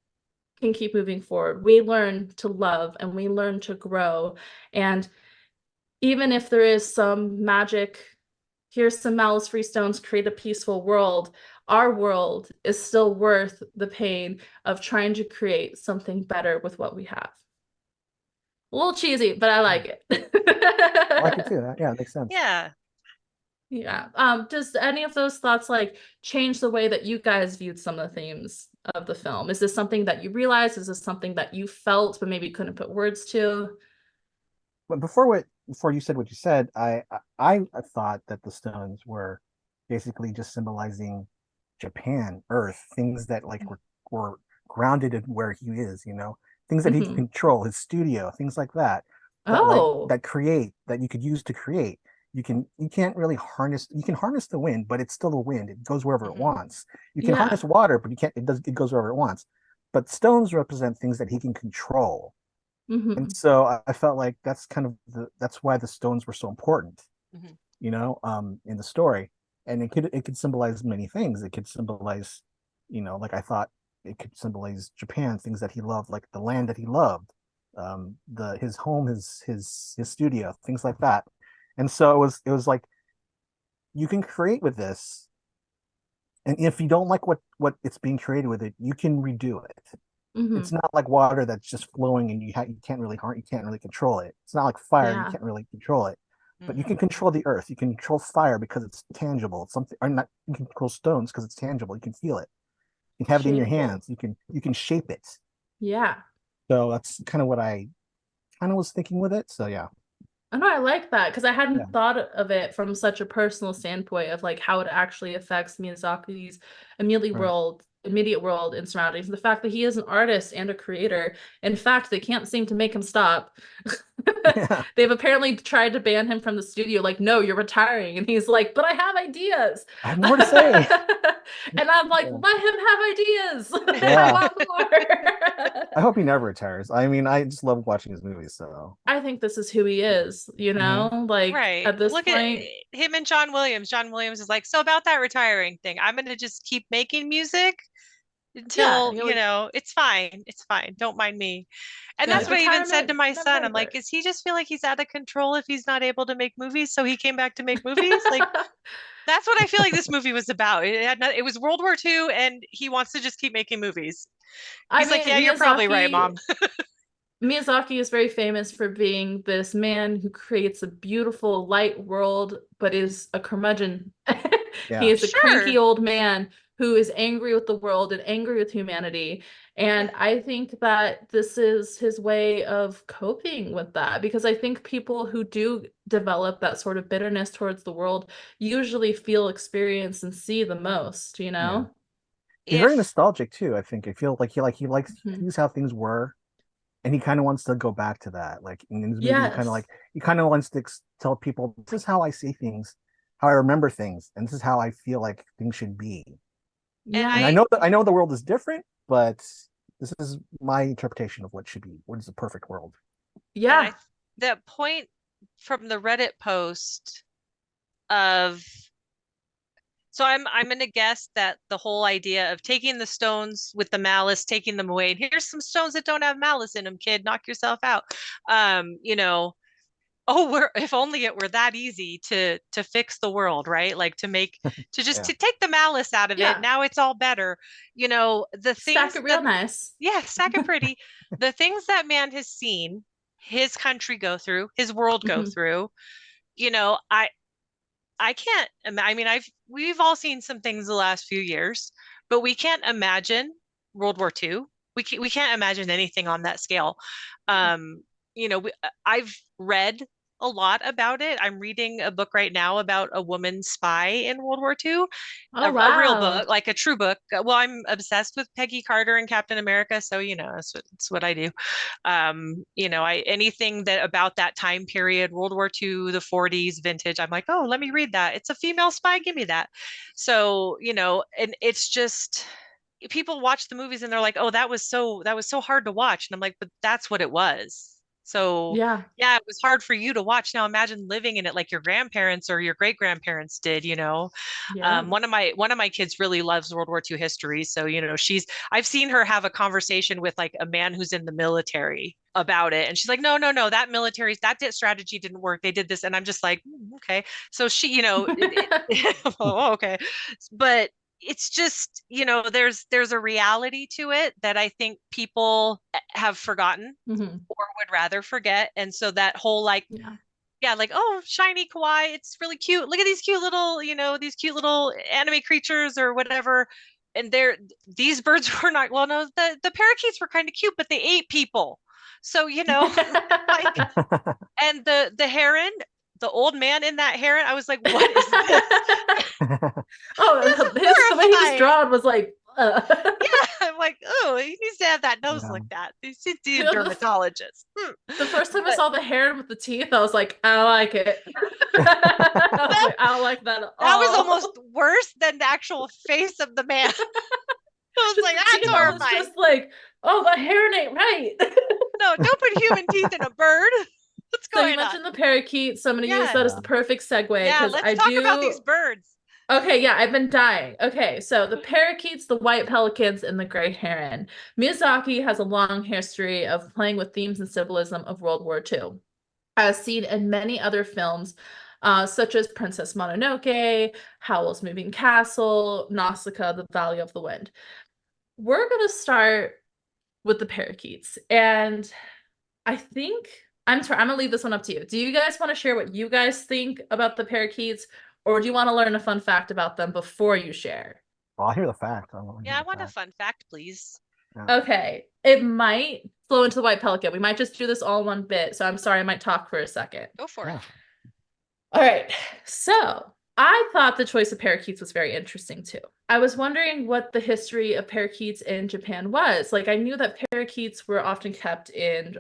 can keep moving forward. We learn to love and we learn to grow. And even if there is some magic, here's some malice-free stones, create a peaceful world, our world is still worth the pain of trying to create something better with what we have. A little cheesy, but I like it. I like it too. Yeah, it makes sense. Yeah. Yeah. Does any of those thoughts like change the way that you guys viewed some of the themes of the film? Is this something that you realized? Is this something that you felt but maybe couldn't put words to? But before you said what you said, I thought that the stones were basically just symbolizing Japan, Earth, things that like were grounded in where he is, things that he can control, his studio, things like that. That create, that you could use to create. You can't really harness, you can harness the wind, but it's still the wind. It goes wherever it wants. You can harness water, but it goes wherever it wants. But stones represent things that he can control. And so I felt like that's kind of that's why the stones were so important, in the story. And it could symbolize many things. It could symbolize, like I thought it could symbolize Japan, things that he loved, like the land that he loved, his home, his studio, things like that. And so it was like, you can create with this, and if you don't like what it's being created with it, you can redo it. It's not like water that's just flowing and you can't really control it. It's not like fire, you can't really control it. But you can control the earth. You can control fire because it's tangible. It's something, or not. You can control stones because it's tangible. You can feel it. You can have it in your hands. You can shape it. Yeah. So that's kind of what I kind of was thinking with it. So yeah. I know, I like that because I hadn't thought of it from such a personal standpoint of like how it actually affects Miyazaki's immediate world and surroundings. The fact that he is an artist and a creator. In fact, they can't seem to make him stop. They've apparently tried to ban him from the studio, like, no, you're retiring. And he's like, but I have ideas. I have more to say. And I'm like, let him have ideas. I want more. I hope he never retires. I mean, I just love watching his movies. So I think this is who he is, like at this Look point. at him and John Williams. John Williams is like, so about that retiring thing, I'm going to just keep making music until, it's fine. It's fine. Don't mind me. And that's what I even said to my son. I'm like, does he just feel like he's out of control if he's not able to make movies? So he came back to make movies? Like, that's what I feel like this movie was about. It was World War II, and he wants to just keep making movies. He's like, yeah, you're probably right, Mom. Miyazaki is very famous for being this man who creates a beautiful, light world, but is a curmudgeon. He is a cranky old man who is angry with the world and angry with humanity. And I think that this is his way of coping with that, because I think people who do develop that sort of bitterness towards the world usually feel, experience, and see the most, He's very nostalgic too, I think. I feel like he likes how things were. and he kind of wants to go back to that. Like in his movie, Yes. he kind of wants to tell people, this is how I see things, how I remember things, and this is how I feel like things should be. And Yeah. And I know the world is different, but this is my interpretation of what should be. What is the perfect world? Yeah. the point from the Reddit post of so I'm gonna guess that the whole idea of taking the stones with the malice, taking them away, and here's some stones that don't have malice in them, kid, knock yourself out. You know, oh, we're if only it were that easy to fix the world, right? Like to just Yeah. to take the malice out of it. Yeah. Now it's all better. You know, the Stack things it that real nice. yeah, stack it pretty. The things that man has seen his country go through, his world go Mhm. through, you know, I can't I mean we've all seen some things the last few years, but we can't imagine World War II. We can't imagine anything on that scale. Um, you know, I've read a lot about it. I'm reading a book right now about a woman spy in World War II, Oh, a real wow. book, like a true book. Well, I'm obsessed with Peggy Carter and Captain America, so you know, that's what I do. You know, I anything that about that time period, World War II, the 40s, vintage, I'm like, oh, let me read that. It's a female spy, give me that. So, you know, and it's just people watch the movies and they're like, oh, that was so hard to watch. And I'm like, but that's what it was. So Yeah. yeah, it was hard for you to watch. Now imagine living in it like your grandparents or your great grandparents did, you know. Yeah. One of my kids really loves World War II history. So, you know, I've seen her have a conversation with like a man who's in the military about it. And she's like, no, no, no, that strategy didn't work. They did this. And I'm just like, okay. So she, you know, oh, okay. But it's just, you know, there's a reality to it that I think people have forgotten Mhm. or would rather forget. And so that whole like Yeah. yeah, like, oh, shiny kawaii, it's really cute. Look at these cute little, you know, these cute little anime creatures or whatever. And these birds were not, well, no, the parakeets were kind of cute, but they ate people. So, you know, like, and the heron, the old man in that heron, I was like, what is this? This Oh, is the way he was horrifying. drawn was like, Yeah, I'm like, oh, he needs to have that nose Yeah. like that. He's a the, dermatologist. the first time I But saw the heron with the teeth, I was like, I like it. I was that like, I don't like that at that was all. almost worse than the actual face of the man. I was Just like, the that's teeth, I was horrifying. just like, oh, the heron ain't right. No, don't put human teeth in a bird. What's So you going on? mentioned the parakeet, so I'm going to use Yeah. that as Yeah. the perfect segue Yeah, because let's I talk about these do. birds. Okay, yeah, I've been dying. Okay, so the parakeets, the white pelicans, and the gray heron. Miyazaki has a long history of playing with themes and symbolism of World War II, as seen in many other films, such as Princess Mononoke, Howl's Moving Castle, Nausicaa, The Valley of the Wind. We're going to start with the parakeets, and I think I'm gonna leave this one up to you. Do you guys want to share what you guys think about the parakeets, or do you want to learn a fun fact about them before you share? Well, I'll hear the fact. I want to Yeah, hear I the want a fact. fun fact, please. Yeah. Okay, it might flow into the white pelican. We might just do this all in one bit, so I'm sorry, I might talk for a second. Go for Yeah. it. All right, so I thought the choice of parakeets was very interesting too. I was wondering what the history of parakeets in Japan was. Like, I knew that parakeets were often kept in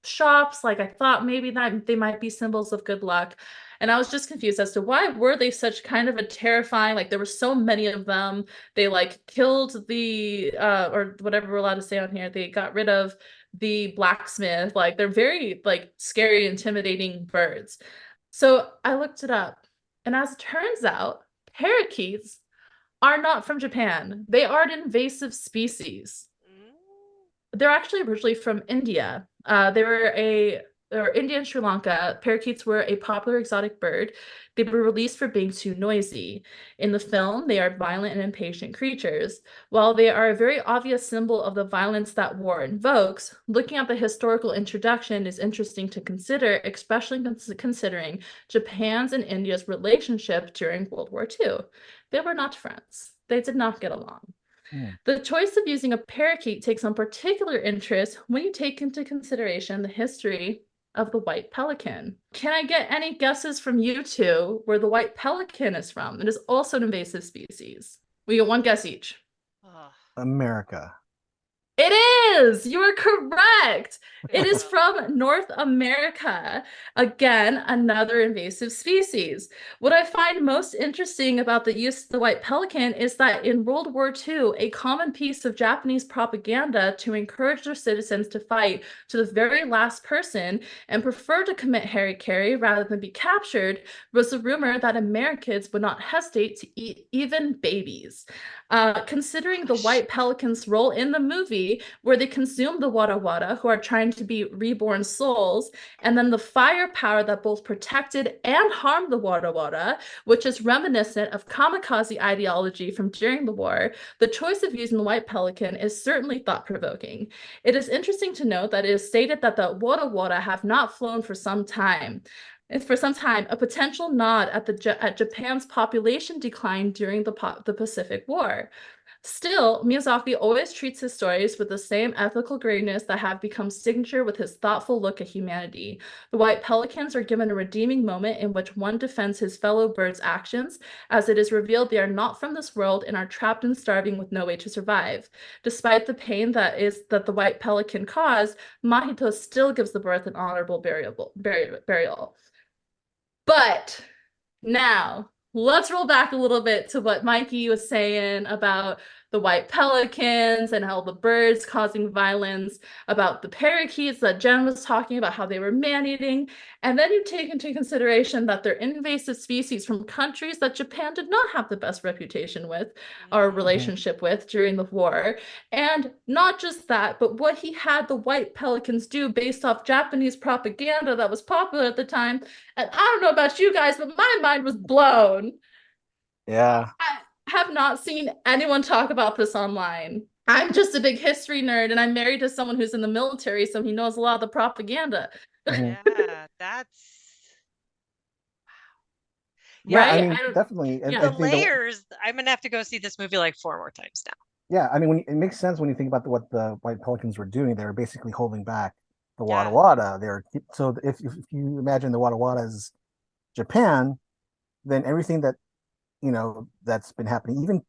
shops. Like, I thought maybe that they might be symbols of good luck. And I was just confused as to why were they such kind of a terrifying, like there were so many of them. They like killed the or whatever we're allowed to say on here. They got rid of the blacksmith. Like they're very like scary, intimidating birds. So I looked it up, and as it turns out, parakeets are not from Japan. They are an invasive species. Mm. They're actually originally from India. They were India and Sri Lanka. Parakeets were a popular exotic bird. They were released for being too noisy. In the film, they are violent and impatient creatures. While they are a very obvious symbol of the violence that war invokes, looking at the historical introduction is interesting to consider, especially considering Japan's and India's relationship during World War II. They were not friends. They did not get along. Hmm. The choice of using a parakeet takes on particular interest when you take into consideration the history of the white pelican. Can I get any guesses from you two where the white pelican is from? It is also an invasive species. We get one guess each. Oh, America. It is! You are correct. It is Oh, from North America. Again, another invasive species. What I find most interesting about the use of the white pelican is that in World War II, a common piece of Japanese propaganda to encourage their citizens to fight to the very last person and prefer to commit hara-kiri rather than be captured was the rumor that Americans would not hesitate to eat even babies. Considering the gosh. white pelican's role in the movie, where they consume the wada wada, who are trying to be reborn souls, and then the firepower that both protected and harmed the wada wada, which is reminiscent of kamikaze ideology from during the war, the choice of using the white pelican is certainly thought-provoking. It is interesting to note that it is stated that the wada wada have not flown for some time. For some time, a potential nod at Japan's population decline during the Pacific War. Still, Miyazaki always treats his stories with the same ethical grayness that have become signature with his thoughtful look at humanity. The white pelicans are given a redeeming moment in which one defends his fellow birds' actions, as it is revealed they are not from this world and are trapped and starving with no way to survive. Despite the pain that the white pelican caused, Mahito still gives the bird an honorable burial. But now, let's roll back a little bit to what Mikey was saying about the white pelicans and how the birds causing violence, about the parakeets that Jen was talking about, how they were man-eating. And then you take into consideration that they're invasive species from countries that Japan did not have the best reputation with or Mhm. relationship with during the war. And not just that, but what he had the white pelicans do based off Japanese propaganda that was popular at the time. And I don't know about you guys, but my mind was blown. Yeah. I have not seen anyone talk about this online. I'm just a big history nerd and I'm married to someone who's in the military, so he knows a lot of the propaganda. Mhm. Yeah, that's Yeah, yeah. I Right? mean, I don't, definitely. I The yeah. think the layers. I'm gonna have to go see this movie like 4 more times now. yeah, I mean, it makes sense when you think about what the White Pelicans were doing. They were basically holding back the Wada Yeah. Wada. They're so if you imagine the Wada Wada as Japan, then everything that that's been happening even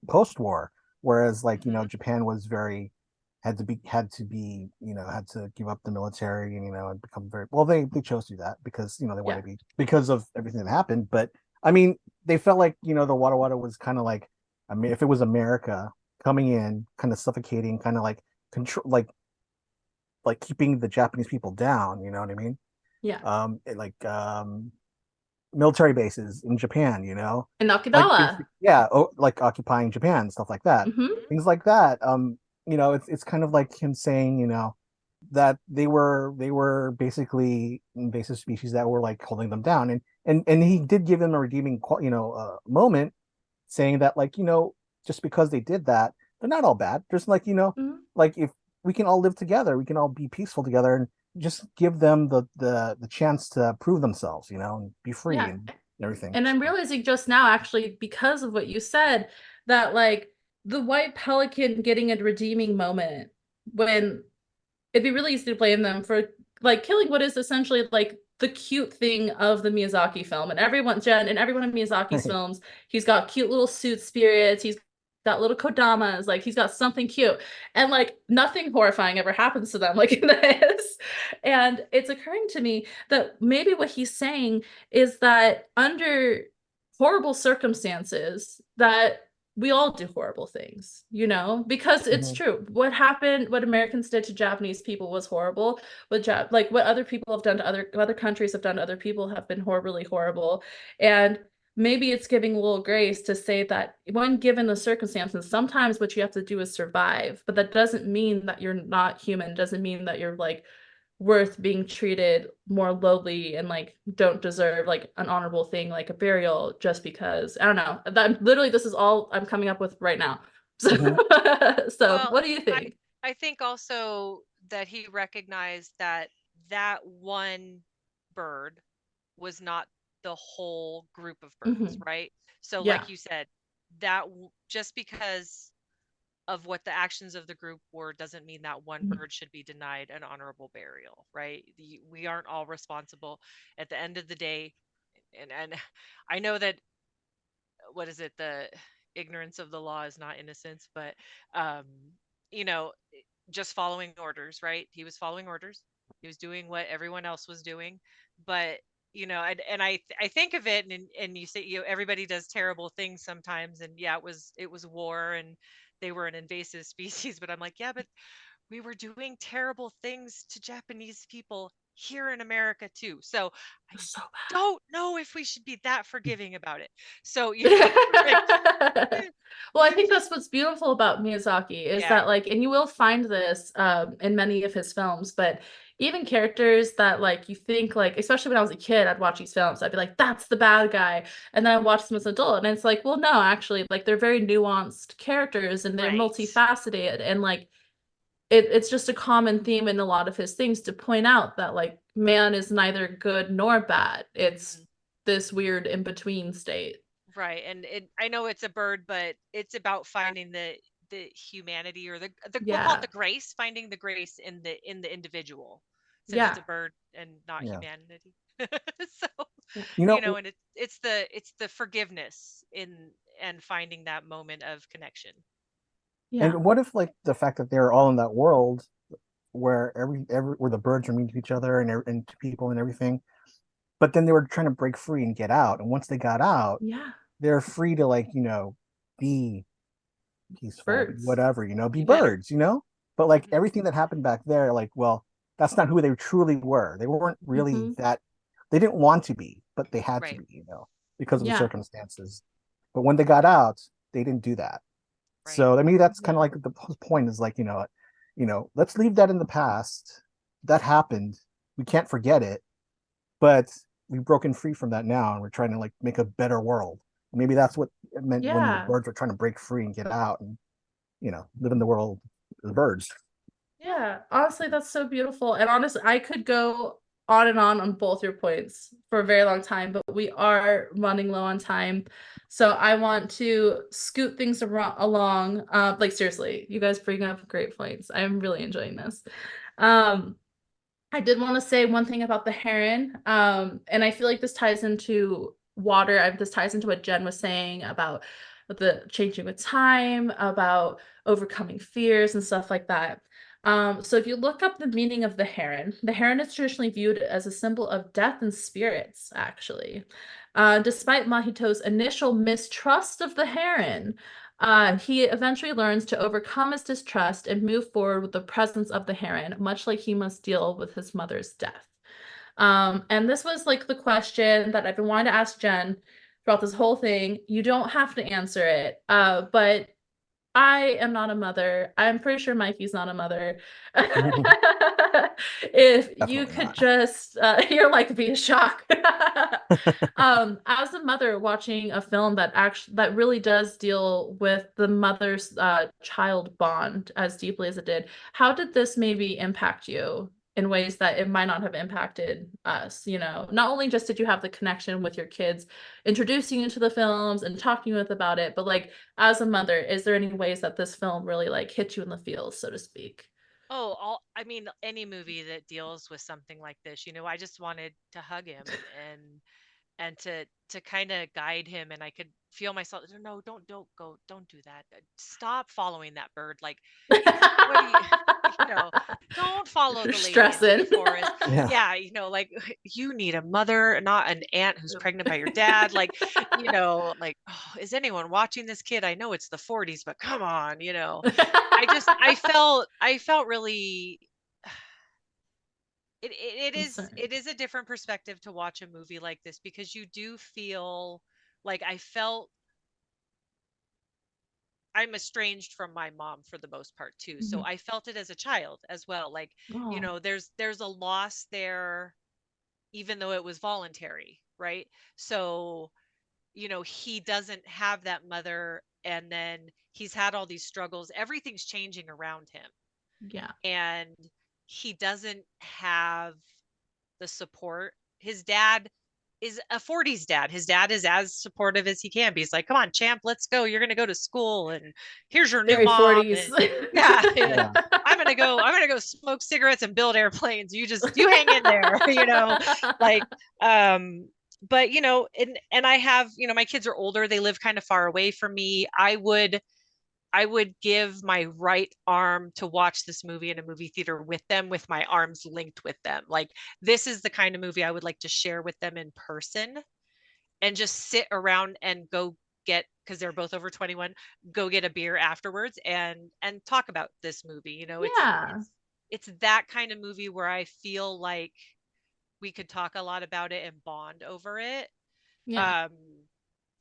post-war, whereas like Hmm. Japan was very had to be had to give up the military and and become very well. They chose to do that because they wanted Yeah. to be because of everything that happened. But I mean, they felt like the Wada Wada was kind of like, I mean, if it was America coming in, kind of suffocating, kind of like control, like keeping the Japanese people down. You know what I mean? Yeah. Like military bases in Japan, And like Okinawa. yeah, like occupying Japan, stuff like that, Hmm. things like that. It's kind of like him saying, that they were basically invasive species that were like holding them down, and he did give them a redeeming, moment, saying that like just because they did that, they're not all bad. Just like Hmm. like if we can all live together, we can all be peaceful together, and just give them the chance to prove themselves, and be free Yeah. and everything. And I'm So, realizing just now, actually, because of what you said, that like the white pelican getting a redeeming moment when it'd be really easy to blame them for like killing what is essentially like the cute thing of the Miyazaki film. And Jen, and everyone in Miyazaki's right. films, he's got cute little suit spirits, he's got little kodamas, like he's got something cute. And like nothing horrifying ever happens to them like in this. And it's occurring to me that maybe what he's saying is that under horrible circumstances that we all do horrible things, because it's Mhm. true. What Americans did to Japanese people was horrible. Like what other people have done to other countries have done to other people have been horribly horrible. And maybe it's giving a little grace to say that when given the circumstances, sometimes what you have to do is survive. But that doesn't mean that you're not human, doesn't mean that you're like worth being treated more lowly and like don't deserve like an honorable thing like a burial just because I don't know. That literally this is all I'm coming up with right now. So, Mhm. so Well, what do you I think? I think also that he recognized that that one bird was not the whole group of birds, Hmm. right? So Yeah. like you said, that just because of what the actions of the group were doesn't mean that one Mhm. bird should be denied an honorable burial, right? We aren't all responsible at the end of the day. And I know that, what is it, the ignorance of the law is not innocence, but um you know just following orders, right? He was following orders. He was doing what everyone else was doing. But, I think of it, and you say, everybody does terrible things sometimes. And yeah, it was war, and they were an invasive species. But I'm like, yeah, but we were doing terrible things to Japanese people here in America too. So I So don't know if we should be that forgiving about it. So, like, bad. Well, I think just, that's what's beautiful about Miyazaki is yeah, that, like, and you will find this in many of his films, but even characters that, like, you think, like, especially when I was a kid, I'd watch these films, I'd be like, that's the bad guy. And then I watch them as an adult, and it's like, well, no, actually, like, they're very nuanced characters and they're right, multifaceted. And, like, it's just a common theme in a lot of his things to point out that, like, man is neither good nor bad. It's mhm, this weird in between state. right. And I know it's a bird, but it's about finding the humanity, or we'll call it Yeah. the grace, finding the grace in the individual, since it's Yeah. a bird and not Yeah. humanity. So, Yeah. You know, and it's the forgiveness and finding that moment of connection. Yeah. and what if like the fact that they're all in that world where every where the birds are mean to each other and to people and everything, but then they were trying to break free and get out, and once they got out, Yeah. they're free to like be peaceful, be Birds. whatever, be Yeah. birds, but like Mhm. everything that happened back there, like, well, that's not who they truly were. They weren't really Hmm. that. They didn't want to be, but they had to Right. be, because of the Yeah. circumstances. But when they got out, they didn't do that. Right. So I mean, that's kind Yeah. of like the whole point is like, let's leave that in the past. That happened. We can't forget it, but we've broken free from that now, and we're trying to like make a better world. Maybe that's what it meant when the Yeah. birds were trying to break free and get out and live in the world of the birds. Yeah. Honestly, that's so beautiful. And honestly, I could go on both your points for a very long time, but we are running low on time. So I want to scoot things along. Like, seriously, you guys bring up great points. I'm really enjoying this. Um, I did want to say one thing about the heron. And I feel like this ties into water. This ties into what Jen was saying about the changing with time, about overcoming fears and stuff like that. So if you look up the meaning of the heron is traditionally viewed as a symbol of death and spirits, actually. Despite Mahito's initial mistrust of the heron, he eventually learns to overcome his distrust and move forward with the presence of the heron, much like he must deal with his mother's death. And this was like the question that I've been wanting to ask Jen throughout this whole thing. You don't have to answer it, but I am not a mother. I'm pretty sure Mikey's not a mother. If you Definitely could not. just, you're like, be a shock. As a mother watching a film that really does deal with the mother's child bond as deeply as it did, how did this maybe impact you in ways that it might not have impacted us? Not only just did you have the connection with your kids introducing you to the films and talking with about it, but like as a mother, is there any ways that this film really like hit you in the feels, so to speak? Oh, I mean, any movie that deals with something like this, I just wanted to hug him and to kind of guide him, and I could feel myself, no, don't go, don't do that. Stop following that bird. Like, what do you, you know, don't follow You're the lady into the stressing. forest. Yeah. Yeah, like, you need a mother, not an aunt who's pregnant by your dad. Like, like, oh, is anyone watching this kid? I know it's the 40s, but come on. I felt really, it I'm is sorry. it is a different perspective to watch a movie like this, because you do feel like I felt I'm estranged from my mom for the most part too. So Mhm. I felt it as a child as well. Like, Oh, there's a loss there, even though it was voluntary, right? So, he doesn't have that mother, and then he's had all these struggles. Everything's changing around him, yeah. and he doesn't have the support. His dad is a 40s dad. His dad is as supportive as he can be. He's like, come on, champ, let's go. You're going to go to school, and here's your new Very mom. 40s. And yeah, Yeah. I'm going to go smoke cigarettes and build airplanes. You hang in there, like, but and I have, my kids are older. They live kind of far away from me. I would I would give my right arm to watch this movie in a movie theater with them, with my arms linked with them. Like, this is the kind of movie I would like to share with them in person and just sit around and go get, because they're both over 21, go get a beer afterwards and talk about this movie. You know, Yeah. it's that kind of movie where I feel like we could talk a lot about it and bond over it. Yeah.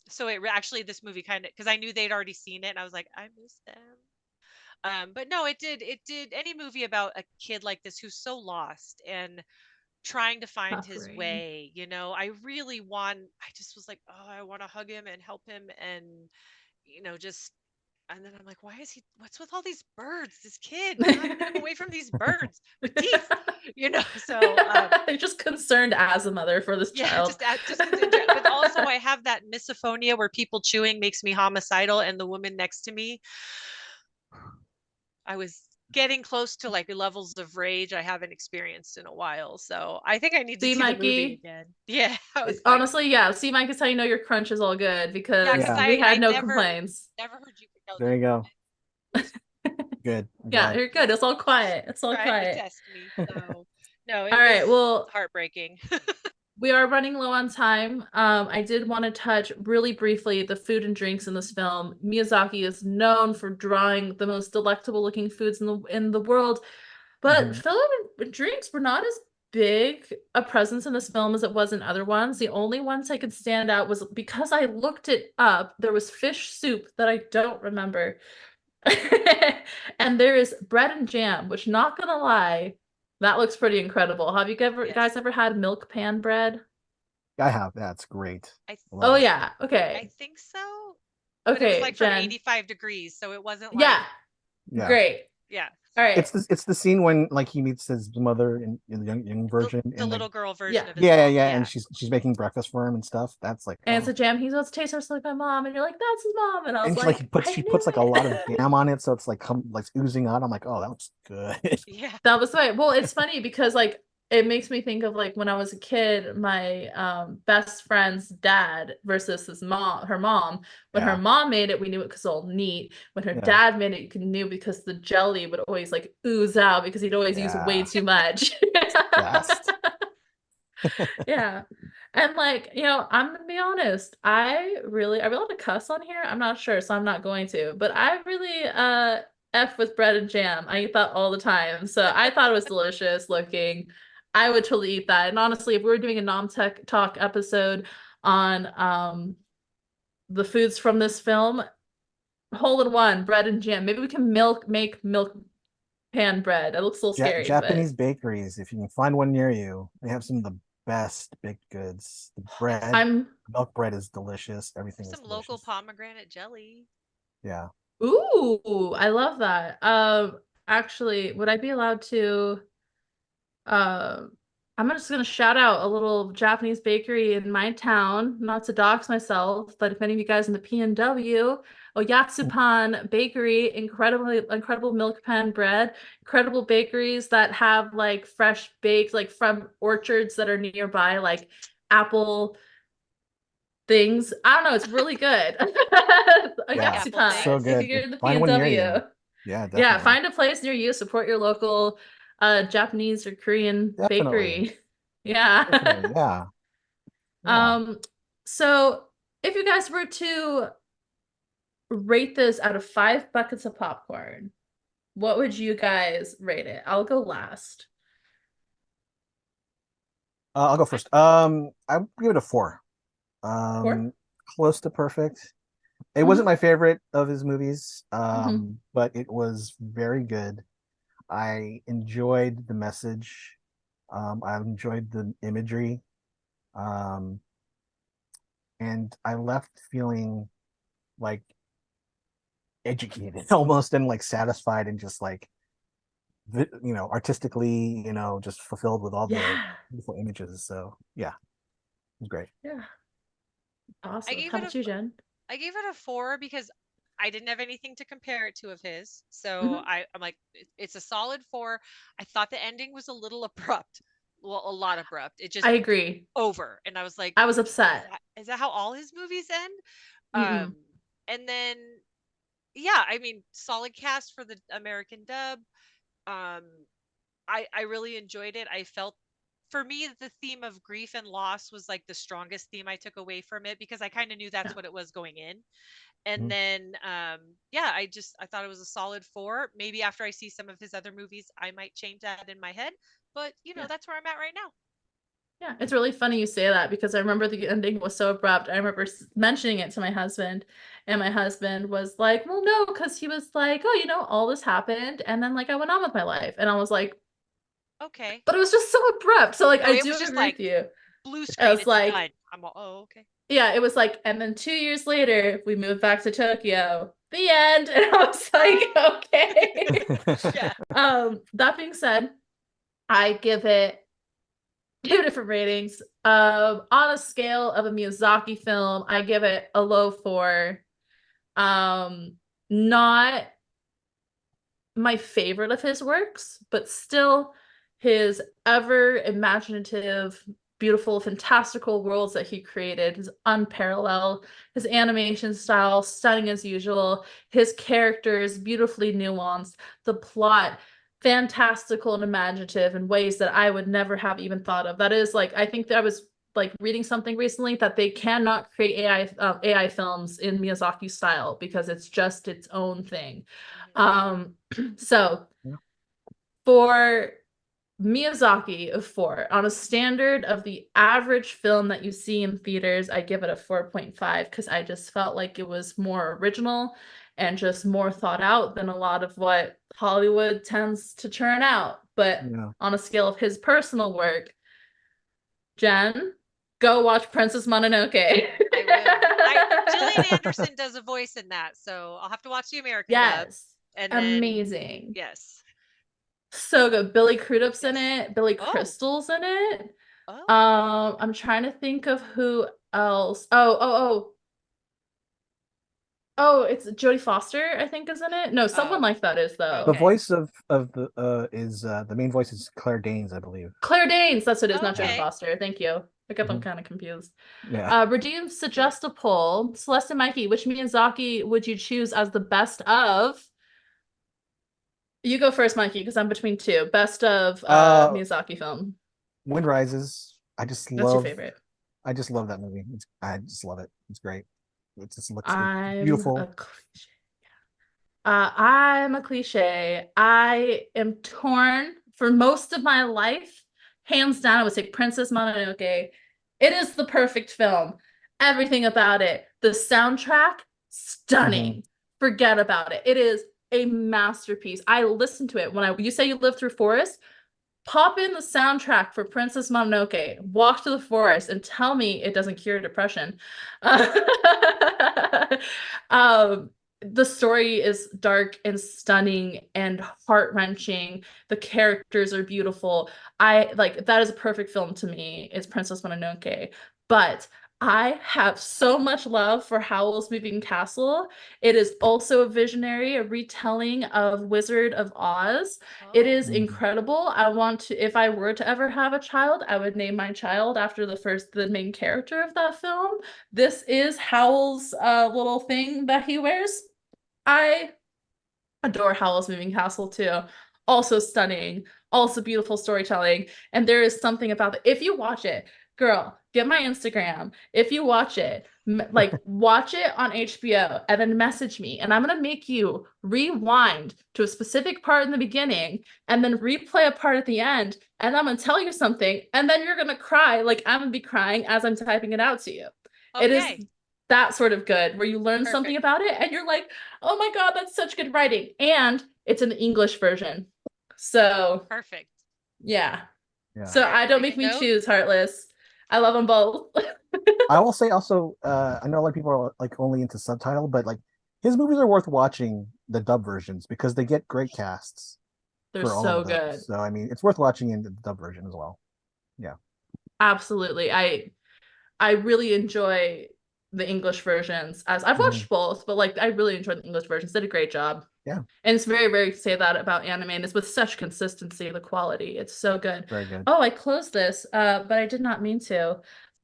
So it actually, this movie kind of, because I knew they'd already seen it and I was like, I miss them. But no, it did any movie about a kid like this who's so lost and trying to find his Suffering. way. I really I just was like, oh, I want to hug him and help him, and just, and then I'm like, what's with all these birds? This kid, God, get him away from these birds with teeth, so You're just concerned as a mother for this yeah, child. just but also I have that misophonia where people chewing makes me homicidal, and the woman next to me, I was getting close to like levels of rage I haven't experienced in a while. So I think I need to See, see the movie Mikey, again. Yeah, I was like, honestly, yeah. See, Mike, is how you know your crunch is all good, yeah, because because Yeah. we I had no never complaints. heard you know There you go. that. Good. I'm Yeah, glad. you're good. It's all quiet. It's all Trying to quiet. test me. So no, All it right. was Well, heartbreaking. we are running low on time. I did want to touch really briefly the food and drinks in this film. Miyazaki is known for drawing the most delectable looking foods in the world, but Mhm. food and drinks were not as big a presence in this film as it was in other ones. The only ones I could stand out was because I looked it up. There was fish soup that I don't remember. And there is bread and jam, which, not gonna lie, that looks pretty incredible. Have you Yes, guys ever had milk pan bread? I have. That's great. I I love Oh it. yeah. I Okay. think so, but it was Okay, like from Jen. 85 degrees, so it wasn't like, Yeah. Yeah. Great. yeah, All right. It's the scene when like he meets his mother in the young the, version the and little girl Yeah. version of his yeah, mom. yeah, and Yeah, she's making breakfast for him and stuff. That's like, And it's oh. a jam. He goes, tastes just like my mom. And you're like, that's his mom. And I was And like, I she puts knew like a lot of it. jam on it, so it's like like oozing out. I'm like, oh, that looks good. yeah, That was right. Well, it's funny because like it makes me think of like when I was a kid, my best friend's dad versus her mom. When her Yeah, mom made it, we knew it because all neat. When her yeah, dad made it, you knew because the jelly would always like ooze out because he'd always use way yeah. too much. It's the best. Yeah. And like, I'm gonna be honest, are we allowed to cuss on here? I'm not sure, so I'm not going to. But I really F with bread and jam. I eat that all the time. So I thought it was delicious looking. I would totally eat that. And honestly, if we were doing a Nom Tech Talk episode on the foods from this film, hole in one, bread and jam. Maybe we can make milk pan bread. It looks a little scary, but Japanese bakeries, if you can find one near you, they have some of the best baked goods. The bread, I'm milk bread is delicious. Everything is some local delicious. pomegranate jelly. Yeah. Ooh, I love that. Actually, would I be allowed to uh I'm just gonna shout out a little Japanese bakery in my town, not to dox myself, but if any of you guys in the PNW, OYATSUPAN Bakery, incredible milk pan bread, incredible bakeries that have like fresh baked, like from orchards that are nearby, like apple things. I don't know, it's really good. Like Yeah. apple OYATSUPAN, So things. if good. you're in the Find one near PNW. you. Yeah, Yeah, definitely. find a place near you, support your local Japanese or Korean Definitely. bakery. Yeah. Definitely. Yeah. Yeah. Um, so if you guys were to rate this out of 5 buckets of popcorn, what would you guys rate it? I'll go last. I'll go I, first. I would give it a 4. Four? Close to perfect. It wasn't Mm-hmm. my favorite of his movies, Mm-hmm. but it was very good. I enjoyed the message. I enjoyed the imagery. Um, and I left feeling like educated almost and like satisfied and just like artistically, just fulfilled with all the Yeah. beautiful images. So yeah, it was great. Yeah. I Awesome. gave How it a about you, Jen? I gave it a 4 because I didn't have anything to compare it to of his. So Mm-hmm. I'm like, it's a solid 4. I thought the ending was a little abrupt. Well, a lot abrupt. It just I agree. over. And I was like, I was okay, upset. is that how all his movies end? Mm-mm. And then yeah, I mean, solid cast for the American dub. Um, I really enjoyed it. I felt, for me, the theme of grief and loss was like the strongest theme I took away from it, because I kind of knew that's what it was going in. And Mhm. then yeah, I thought it was a solid 4. Maybe after I see some of his other movies, I might change that in my head. But Yeah. that's where I'm at right now. Yeah, it's really funny you say that because I remember the ending was so abrupt. I remember mentioning it to my husband, and my husband was like, "Well, no," because he was like, "Oh, all this happened, and then like I went on with my life," and I was like, Okay. "But it was just so abrupt." So like No, I it do was just agree like with you. blue I screen, was it's like, done. I'm all, oh, okay. yeah, it was like, and then 2 years later we moved back to Tokyo. The end, and I was like, okay. Yeah. That being said, I give it two different ratings. On a scale of a Miyazaki film, I give it a low 4. Not my favorite of his works, but still his ever imaginative, beautiful, fantastical worlds that he created is unparalleled. His animation style, stunning as usual. His characters, beautifully nuanced. The plot, fantastical and imaginative in ways that I would never have even thought of. That is like, I think that I was like reading something recently that they cannot create AI films in Miyazaki style because it's just its own thing. Mhm. So Yeah. for Miyazaki of 4, on a standard of the average film that you see in theaters, I give it a 4.5 because I just felt like it was more original and just more thought out than a lot of what Hollywood tends to churn out. But Yeah. on a scale of his personal work, Jen, go watch Princess Mononoke. I will. Gillian Anderson does a voice in that, so I'll have to watch the American dub. Yes. And then Amazing. yes. So good. Billy Crudup's in Yes. it. Billy Oh. Crystal's in it. Oh. I'm trying to think of who else. Oh, it's Jodie Foster, I think, is in it. No, someone Oh. like that is The though. Okay. voice of the is the main voice is Claire Danes, I believe. Claire Danes, that's what it is, not Jodie Yeah. Okay. Foster. Thank you. I got them Mhm. kind of confused. Yeah. Redeem, suggest a poll. Celeste and Mikey, which Miyazaki would you choose as the best of? You go first, Mikey, because I'm between two. Best of Uh, Miyazaki film. Wind Rises. What's your favorite? I just love that movie. I just love it. It's great. It just looks I'm a beautiful. cliche. I'm a cliche. I am torn for most of my life. Hands down, I would say Princess Mononoke. It is the perfect film. Everything about it. The soundtrack, Mhm. stunning. Forget about it. It is a masterpiece. I listen to it when you say you live through forest, pop in the soundtrack for Princess Mononoke, walk to the forest, and tell me it doesn't cure depression. um, the story is dark and stunning and heart-wrenching. The characters are beautiful. I like that is a perfect film to me, is Princess Mononoke. But I have so much love for Howl's Moving Castle. It is also a visionary, a retelling of Wizard of Oz. It Oh. is incredible. I want to, if I were to ever have a child, I would name my child after the main character of that film. This is Howl's little thing that he wears. I adore Howl's Moving Castle too. Also stunning, also beautiful storytelling. And there is something about it. If you watch it, girl, get my Instagram. If you watch it, like watch it on HBO and then message me. And I'm going to make you rewind to a specific part in the beginning and then replay a part at the end. And I'm going to tell you something. And then you're going to cry like I'm going to be crying as I'm typing it out to you. It is Okay. that sort of good where you learn something Perfect. about it and you're like, oh my God, that's such good writing. And it's in the English version. So, Perfect. yeah. Yeah. So All right. I I'll don't make make a me note. choose, Heartless. I love them both. I will say also, I know a lot of people are like only into subtitle, but like his movies are worth watching the dub versions because they get great casts They're for all so of those. good. So I mean, it's worth watching in the dub version as well. Yeah. Absolutely. I really enjoy the English versions as I've Mhm. watched both, but like I really enjoy the English versions. They did a great job. Yeah. And it's very rare to say that about anime, and it's with such consistency, the quality. It's so good. Very good. Oh, I closed this, but I did not mean to.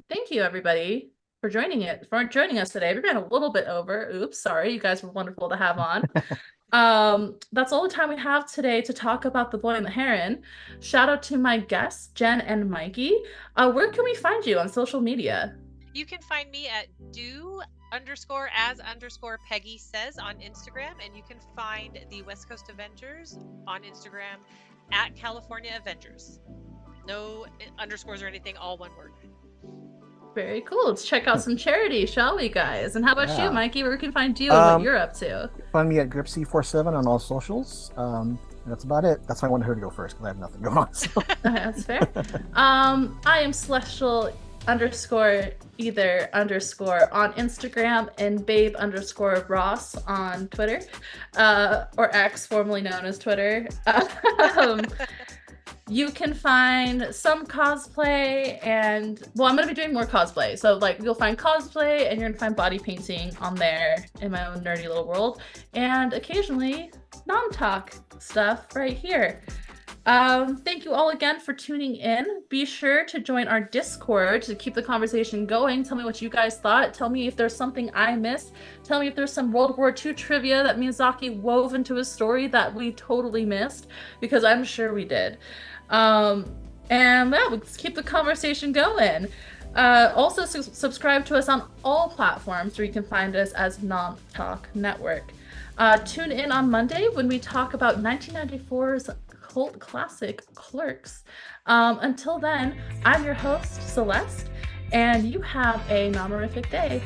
Thank you, everybody. for joining us today. We ran a little bit over. Oops, sorry. You guys were wonderful to have on. That's all the time we have today to talk about The Boy and the Heron. Shout out to my guests, Jen and Mikey. Where can we find you on social media? You can find me at do_as_Peggy says on Instagram, and you can find the West Coast Avengers on Instagram at California Avengers. No underscores or anything, all one word. Very cool. Let's check out some charity, shall we, guys? And how about you, Mikey? Where we can find you and what you're up to? Find me at Gripsy47 on all socials. That's about it. That's why I wanted her to go first because I have nothing going on. So. That's fair. I am Celestial _either_ on Instagram and babe_Ross on Twitter, or X, formerly known as Twitter. You can find some cosplay and, well, I'm going to be doing more cosplay. So, like, you'll find cosplay and you're going to find body painting on there in my own nerdy little world. And occasionally, Nom Talk stuff right here. Thank you all again for tuning in. Be sure to join our Discord to keep the conversation going. Tell me what you guys thought. Tell me if there's something I missed. Tell me if there's some World War II trivia that Miyazaki wove into his story that we totally missed, because I'm sure we did. And yeah, let's keep the conversation going. Also subscribe to us on all platforms where you can find us as Nom Talk Network. Tune in on Monday when we talk about 1994's cult classic Clerks. Until then, I'm your host, Celeste, and you have a nomorific day.